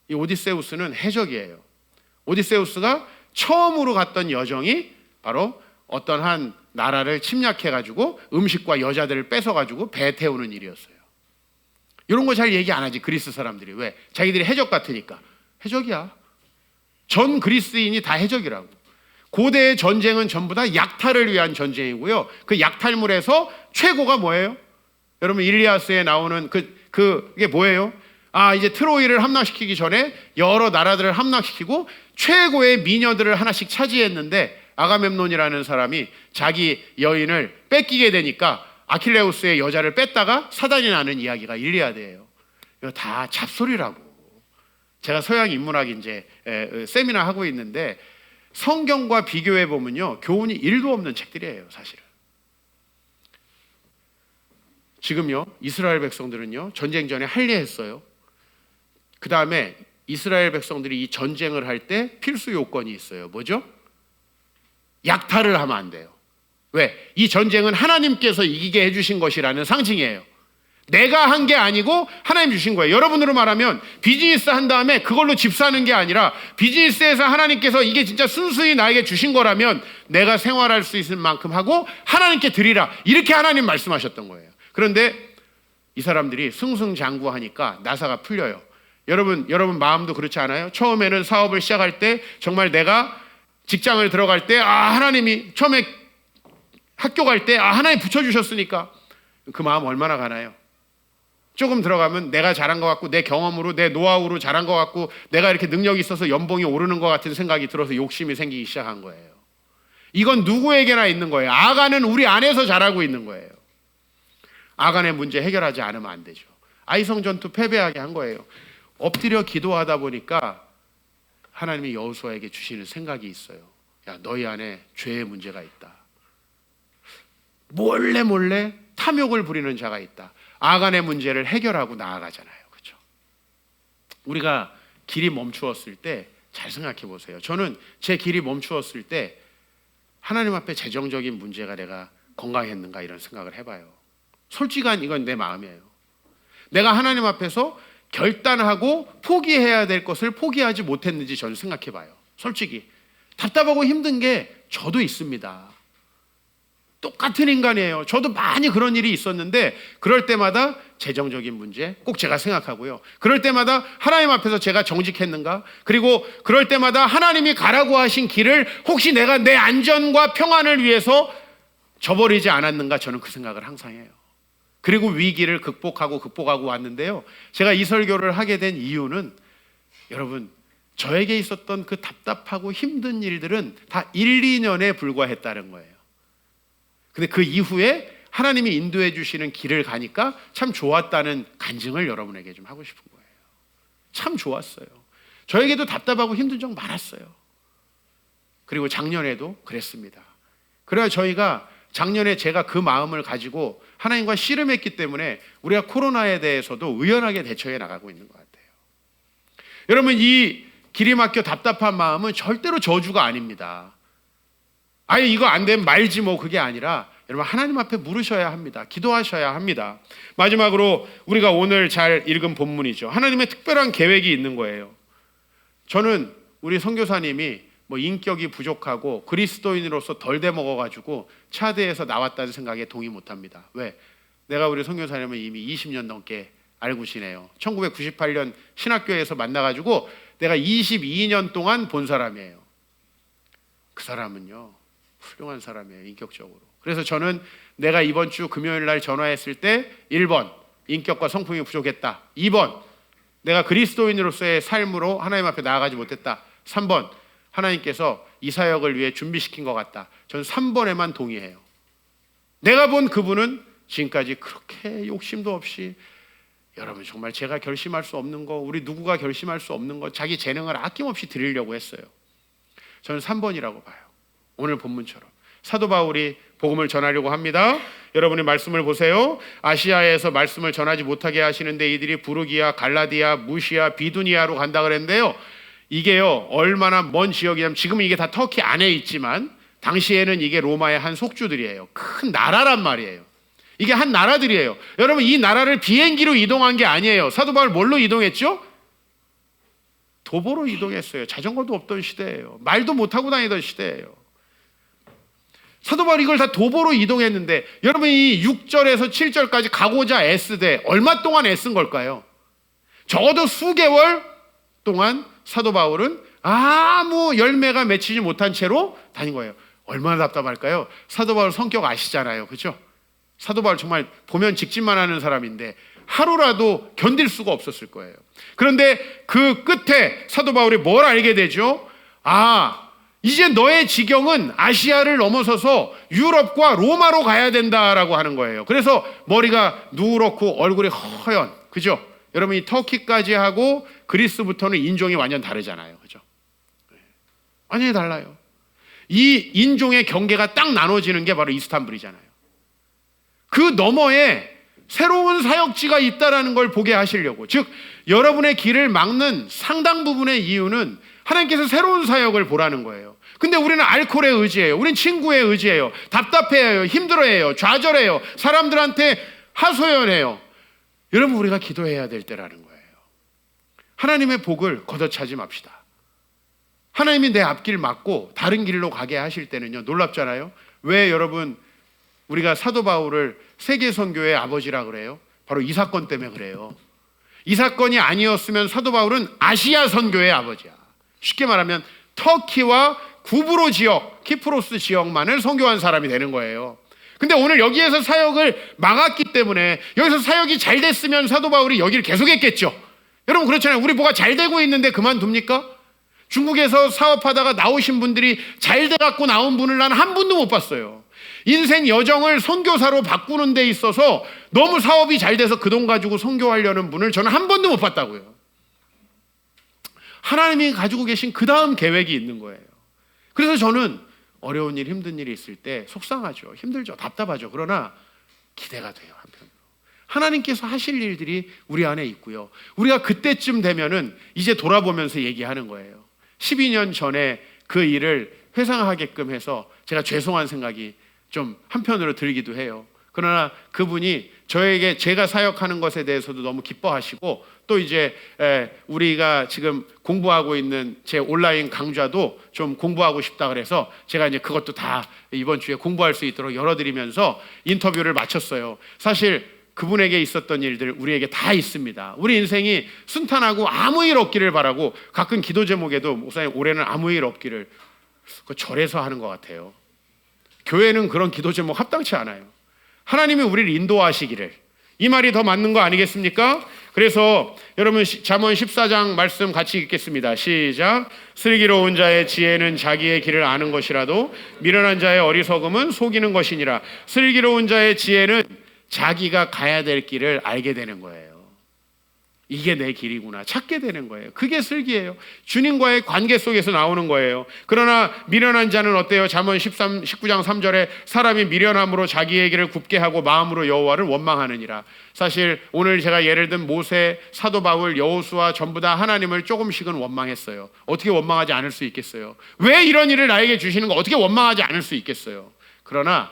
이 오디세우스는 해적이에요. 오디세우스가 처음으로 갔던 여정이 바로 어떤 한 나라를 침략해가지고 음식과 여자들을 뺏어가지고 배 태우는 일이었어요. 이런 거 잘 얘기 안 하지, 그리스 사람들이. 왜? 자기들이 해적 같으니까. 해적이야. 전 그리스인이 다 해적이라고. 고대의 전쟁은 전부 다 약탈을 위한 전쟁이고요. 그 약탈물에서 최고가 뭐예요? 여러분, 일리아스에 나오는 그게 뭐예요? 이제 트로이를 함락시키기 전에 여러 나라들을 함락시키고 최고의 미녀들을 하나씩 차지했는데 아가멤논이라는 사람이 자기 여인을 뺏기게 되니까 아킬레우스의 여자를 뺐다가 사단이 나는 이야기가 일리아드예요. 이거 다 잡소리라고. 제가 서양 인문학 이제 세미나 하고 있는데 성경과 비교해 보면요, 교훈이 1도 없는 책들이에요, 사실은. 지금요, 이스라엘 백성들은요, 전쟁 전에 할례했어요. 그 다음에 이스라엘 백성들이 이 전쟁을 할 때 필수 요건이 있어요. 뭐죠? 약탈을 하면 안 돼요. 왜? 이 전쟁은 하나님께서 이기게 해주신 것이라는 상징이에요. 내가 한 게 아니고 하나님 주신 거예요. 여러분으로 말하면 비즈니스 한 다음에 그걸로 집 사는 게 아니라 비즈니스에서 하나님께서 이게 진짜 순수히 나에게 주신 거라면 내가 생활할 수 있을 만큼 하고 하나님께 드리라. 이렇게 하나님 말씀하셨던 거예요. 그런데 이 사람들이 승승장구하니까 나사가 풀려요. 여러분 마음도 그렇지 않아요? 처음에는 사업을 시작할 때 정말 내가 직장을 들어갈 때 하나님이 처음에 학교 갈 때 하나님 붙여주셨으니까 그 마음 얼마나 가나요? 조금 들어가면 내가 잘한 것 같고 내 경험으로 내 노하우로 잘한 것 같고 내가 이렇게 능력이 있어서 연봉이 오르는 것 같은 생각이 들어서 욕심이 생기기 시작한 거예요. 이건 누구에게나 있는 거예요. 아간은 우리 안에서 자라고 있는 거예요. 아간의 문제 해결하지 않으면 안 되죠. 아이성 전투 패배하게 한 거예요. 엎드려 기도하다 보니까 하나님이 여호수아에게 주시는 생각이 있어요. 야, 너희 안에 죄의 문제가 있다. 몰래 탐욕을 부리는 자가 있다. 아간의 문제를 해결하고 나아가잖아요. 그렇죠? 우리가 길이 멈추었을 때 잘 생각해 보세요. 저는 제 길이 멈추었을 때 하나님 앞에 재정적인 문제가 내가 건강했는가 이런 생각을 해봐요. 솔직한 이건 내 마음이에요. 내가 하나님 앞에서 결단하고 포기해야 될 것을 포기하지 못했는지 저는 생각해봐요. 솔직히 답답하고 힘든 게 저도 있습니다. 똑같은 인간이에요. 저도 많이 그런 일이 있었는데 그럴 때마다 재정적인 문제 꼭 제가 생각하고요. 그럴 때마다 하나님 앞에서 제가 정직했는가? 그리고 그럴 때마다 하나님이 가라고 하신 길을 혹시 내가 내 안전과 평안을 위해서 저버리지 않았는가? 저는 그 생각을 항상 해요. 그리고 위기를 극복하고 왔는데요. 제가 이 설교를 하게 된 이유는 여러분 저에게 있었던 그 답답하고 힘든 일들은 다 1, 2년에 불과했다는 거예요. 근데 그 이후에 하나님이 인도해 주시는 길을 가니까 참 좋았다는 간증을 여러분에게 좀 하고 싶은 거예요. 참 좋았어요. 저에게도 답답하고 힘든 적 많았어요. 그리고 작년에도 그랬습니다. 그래야 저희가 작년에 제가 그 마음을 가지고 하나님과 씨름했기 때문에 우리가 코로나에 대해서도 의연하게 대처해 나가고 있는 것 같아요. 여러분 이 길이 막혀 답답한 마음은 절대로 저주가 아닙니다. 아예 이거 안 되면 말지 뭐 그게 아니라 여러분 하나님 앞에 물으셔야 합니다. 기도하셔야 합니다. 마지막으로 우리가 오늘 잘 읽은 본문이죠. 하나님의 특별한 계획이 있는 거예요. 저는 우리 선교사님이 뭐 인격이 부족하고 그리스도인으로서 덜 돼먹어가지고 차대에서 나왔다는 생각에 동의 못합니다. 왜? 내가 우리 선교사님을 이미 20년 넘게 알고 지내요. 1998년 신학교에서 만나가지고 내가 22년 동안 본 사람이에요. 그 사람은요 훌륭한 사람이에요. 인격적으로. 그래서 저는 내가 이번 주 금요일 날 전화했을 때 1번 인격과 성품이 부족했다. 2번 내가 그리스도인으로서의 삶으로 하나님 앞에 나아가지 못했다. 3번 하나님께서 이 사역을 위해 준비시킨 것 같다. 저는 3번에만 동의해요. 내가 본 그분은 지금까지 그렇게 욕심도 없이 여러분 정말 제가 결심할 수 없는 거 우리 누구가 결심할 수 없는 거 자기 재능을 아낌없이 드리려고 했어요. 저는 3번이라고 봐요. 오늘 본문처럼 사도 바울이 복음을 전하려고 합니다. 여러분의 말씀을 보세요. 아시아에서 말씀을 전하지 못하게 하시는데 이들이 부르기아, 갈라디아, 무시아, 비두니아로 간다 그랬는데요. 이게요 얼마나 먼 지역이냐면 지금은 이게 다 터키 안에 있지만 당시에는 이게 로마의 한 속주들이에요. 큰 나라란 말이에요. 이게 한 나라들이에요. 여러분 이 나라를 비행기로 이동한 게 아니에요. 사도 바울 뭘로 이동했죠? 도보로 이동했어요. 자전거도 없던 시대예요. 말도 못하고 다니던 시대예요. 사도 바울이 이걸 다 도보로 이동했는데 여러분 이 6절에서 7절까지 가고자 애쓰되 얼마 동안 애쓴 걸까요? 적어도 수개월 동안 사도 바울은 아무 열매가 맺히지 못한 채로 다닌 거예요. 얼마나 답답할까요? 사도 바울 성격 아시잖아요. 그렇죠? 사도 바울 정말 보면 직진만 하는 사람인데 하루라도 견딜 수가 없었을 거예요. 그런데 그 끝에 사도 바울이 뭘 알게 되죠? 이제 너의 지경은 아시아를 넘어서서 유럽과 로마로 가야 된다라고 하는 거예요. 그래서 머리가 누렇고 얼굴이 허연, 그죠? 여러분 이 터키까지 하고 그리스부터는 인종이 완전 다르잖아요, 그죠? 완전히 달라요. 이 인종의 경계가 딱 나눠지는 게 바로 이스탄불이잖아요. 그 너머에 새로운 사역지가 있다라는 걸 보게 하시려고, 즉 여러분의 길을 막는 상당 부분의 이유는 하나님께서 새로운 사역을 보라는 거예요. 근데 우리는 알코올에 의지해요. 우리는 친구에 의지해요. 답답해요. 힘들어해요. 좌절해요. 사람들한테 하소연해요. 여러분 우리가 기도해야 될 때라는 거예요. 하나님의 복을 걷어차지 맙시다. 하나님이 내 앞길 막고 다른 길로 가게 하실 때는요 놀랍잖아요. 왜 여러분 우리가 사도 바울을 세계 선교의 아버지라 그래요? 바로 이 사건 때문에 그래요. 이 사건이 아니었으면 사도 바울은 아시아 선교의 아버지야. 쉽게 말하면 터키와 구브로 지역, 키프로스 지역만을 선교한 사람이 되는 거예요. 근데 오늘 여기에서 사역을 막았기 때문에 여기서 사역이 잘 됐으면 사도 바울이 여기를 계속했겠죠. 여러분 그렇잖아요. 우리 뭐가 잘 되고 있는데 그만둡니까? 중국에서 사업하다가 나오신 분들이 잘 돼갖고 나온 분을 난 한 분도 못 봤어요. 인생 여정을 선교사로 바꾸는 데 있어서 너무 사업이 잘 돼서 그 돈 가지고 선교하려는 분을 저는 한 번도 못 봤다고요. 하나님이 가지고 계신 그 다음 계획이 있는 거예요. 그래서 저는 어려운 일, 힘든 일이 있을 때 속상하죠. 힘들죠. 답답하죠. 그러나 기대가 돼요. 한편으로 하나님께서 하실 일들이 우리 안에 있고요. 우리가 그때쯤 되면은 이제 돌아보면서 얘기하는 거예요. 12년 전에 그 일을 회상하게끔 해서 제가 죄송한 생각이 좀 한편으로 들기도 해요. 그러나 그분이 저에게 제가 사역하는 것에 대해서도 너무 기뻐하시고, 또 이제 우리가 지금 공부하고 있는 제 온라인 강좌도 좀 공부하고 싶다 그래서 제가 이제 그것도 다 이번 주에 공부할 수 있도록 열어드리면서 인터뷰를 마쳤어요. 사실 그분에게 있었던 일들 우리에게 다 있습니다. 우리 인생이 순탄하고 아무 일 없기를 바라고, 가끔 기도 제목에도 목사님 올해는 아무 일 없기를, 그 절에서 하는 것 같아요. 교회는 그런 기도 제목 합당치 않아요. 하나님이 우리를 인도하시기를, 이 말이 더 맞는 거 아니겠습니까? 그래서 여러분 잠언 14장 말씀 같이 읽겠습니다. 시작. 슬기로운 자의 지혜는 자기의 길을 아는 것이라도 미련한 자의 어리석음은 속이는 것이니라. 슬기로운 자의 지혜는 자기가 가야 될 길을 알게 되는 거예요. 이게 내 길이구나 찾게 되는 거예요. 그게 슬기예요. 주님과의 관계 속에서 나오는 거예요. 그러나 미련한 자는 어때요? 잠언 19장 3절에 사람이 미련함으로 자기의 길을 굽게 하고 마음으로 여호와를 원망하느니라. 사실 오늘 제가 예를 든 모세, 사도 바울, 여호수아 전부 다 하나님을 조금씩은 원망했어요. 어떻게 원망하지 않을 수 있겠어요? 왜 이런 일을 나에게 주시는 거 어떻게 원망하지 않을 수 있겠어요? 그러나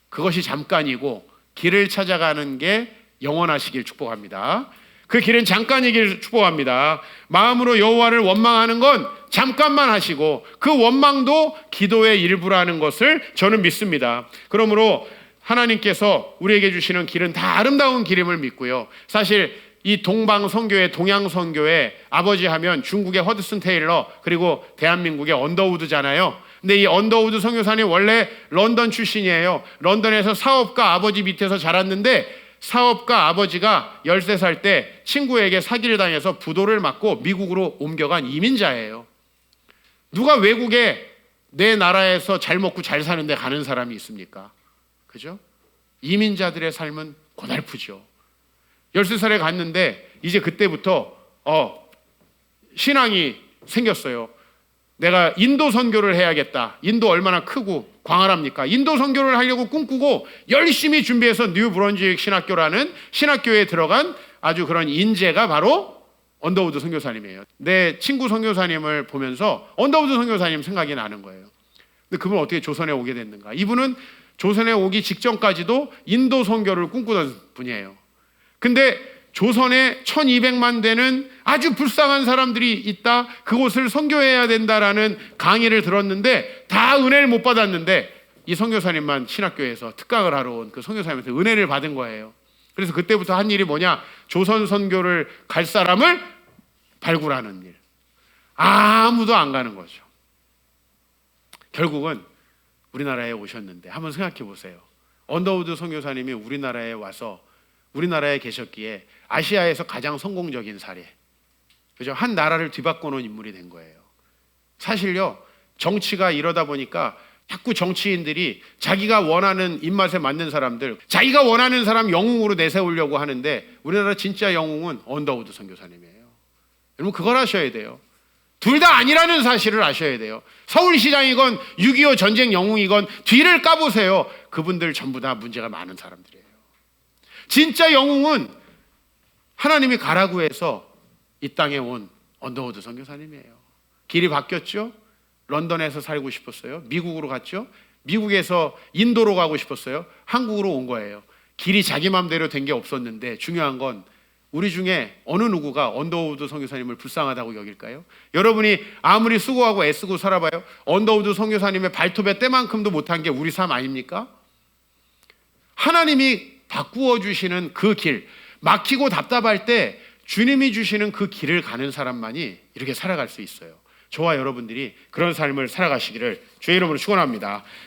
그것이 잠깐이고 길을 찾아가는 게 영원하시길 축복합니다. 그 길은 잠깐이길 축복합니다. 마음으로 여호와를 원망하는 건 잠깐만 하시고 그 원망도 기도의 일부라는 것을 저는 믿습니다. 그러므로 하나님께서 우리에게 주시는 길은 다 아름다운 길임을 믿고요. 사실 이 동방 선교회, 동양 선교회 아버지 하면 중국의 허드슨 테일러, 그리고 대한민국의 언더우드잖아요. 근데 이 언더우드 선교사님 원래 런던 출신이에요. 런던에서 사업가 아버지 밑에서 자랐는데, 사업가 아버지가 13살 때 친구에게 사기를 당해서 부도를 맞고 미국으로 옮겨간 이민자예요. 누가 외국에 내 나라에서 잘 먹고 잘 사는데 가는 사람이 있습니까? 그죠? 이민자들의 삶은 고달프죠. 13살에 갔는데 이제 그때부터 신앙이 생겼어요. 내가 인도 선교를 해야겠다. 인도 얼마나 크고 광활합니까? 인도 선교를 하려고 꿈꾸고 열심히 준비해서 뉴 브런즈윅 신학교라는 신학교에 들어간 아주 그런 인재가 바로 언더우드 선교사님이에요. 내 친구 선교사님을 보면서 언더우드 선교사님 생각이 나는 거예요. 근데 그분은 어떻게 조선에 오게 됐는가? 이분은 조선에 오기 직전까지도 인도 선교를 꿈꾸던 분이에요. 근데 조선에 1200만 되는 아주 불쌍한 사람들이 있다, 그곳을 선교해야 된다라는 강의를 들었는데 다 은혜를 못 받았는데 이 선교사님만 신학교에서 특강을 하러 온 그 선교사님한테 은혜를 받은 거예요. 그래서 그때부터 한 일이 뭐냐? 조선 선교를 갈 사람을 발굴하는 일. 아무도 안 가는 거죠. 결국은 우리나라에 오셨는데 한번 생각해 보세요. 언더우드 선교사님이 우리나라에 와서 우리나라에 계셨기에 아시아에서 가장 성공적인 사례, 그죠? 한 나라를 뒤바꿔 놓은 인물이 된 거예요. 사실요, 정치가 이러다 보니까 자꾸 정치인들이 자기가 원하는 입맛에 맞는 사람들, 자기가 원하는 사람 영웅으로 내세우려고 하는데 우리나라 진짜 영웅은 언더우드 선교사님이에요. 여러분 그걸 아셔야 돼요. 둘 다 아니라는 사실을 아셔야 돼요. 서울시장이건 6.25 전쟁 영웅이건 뒤를 까보세요. 그분들 전부 다 문제가 많은 사람들이에요. 진짜 영웅은 하나님이 가라고 해서 이 땅에 온 언더우드 선교사님이에요. 길이 바뀌었죠. 런던에서 살고 싶었어요. 미국으로 갔죠. 미국에서 인도로 가고 싶었어요. 한국으로 온 거예요. 길이 자기 마음대로 된 게 없었는데 중요한 건 우리 중에 어느 누구가 언더우드 선교사님을 불쌍하다고 여길까요? 여러분이 아무리 수고하고 애쓰고 살아봐요. 언더우드 선교사님의 발톱의 때만큼도 못한 게 우리 삶 아닙니까? 하나님이 바꾸어 주시는 그 길, 막히고 답답할 때 주님이 주시는 그 길을 가는 사람만이 이렇게 살아갈 수 있어요. 저와 여러분들이 그런 삶을 살아가시기를 주의 이름으로 축원합니다.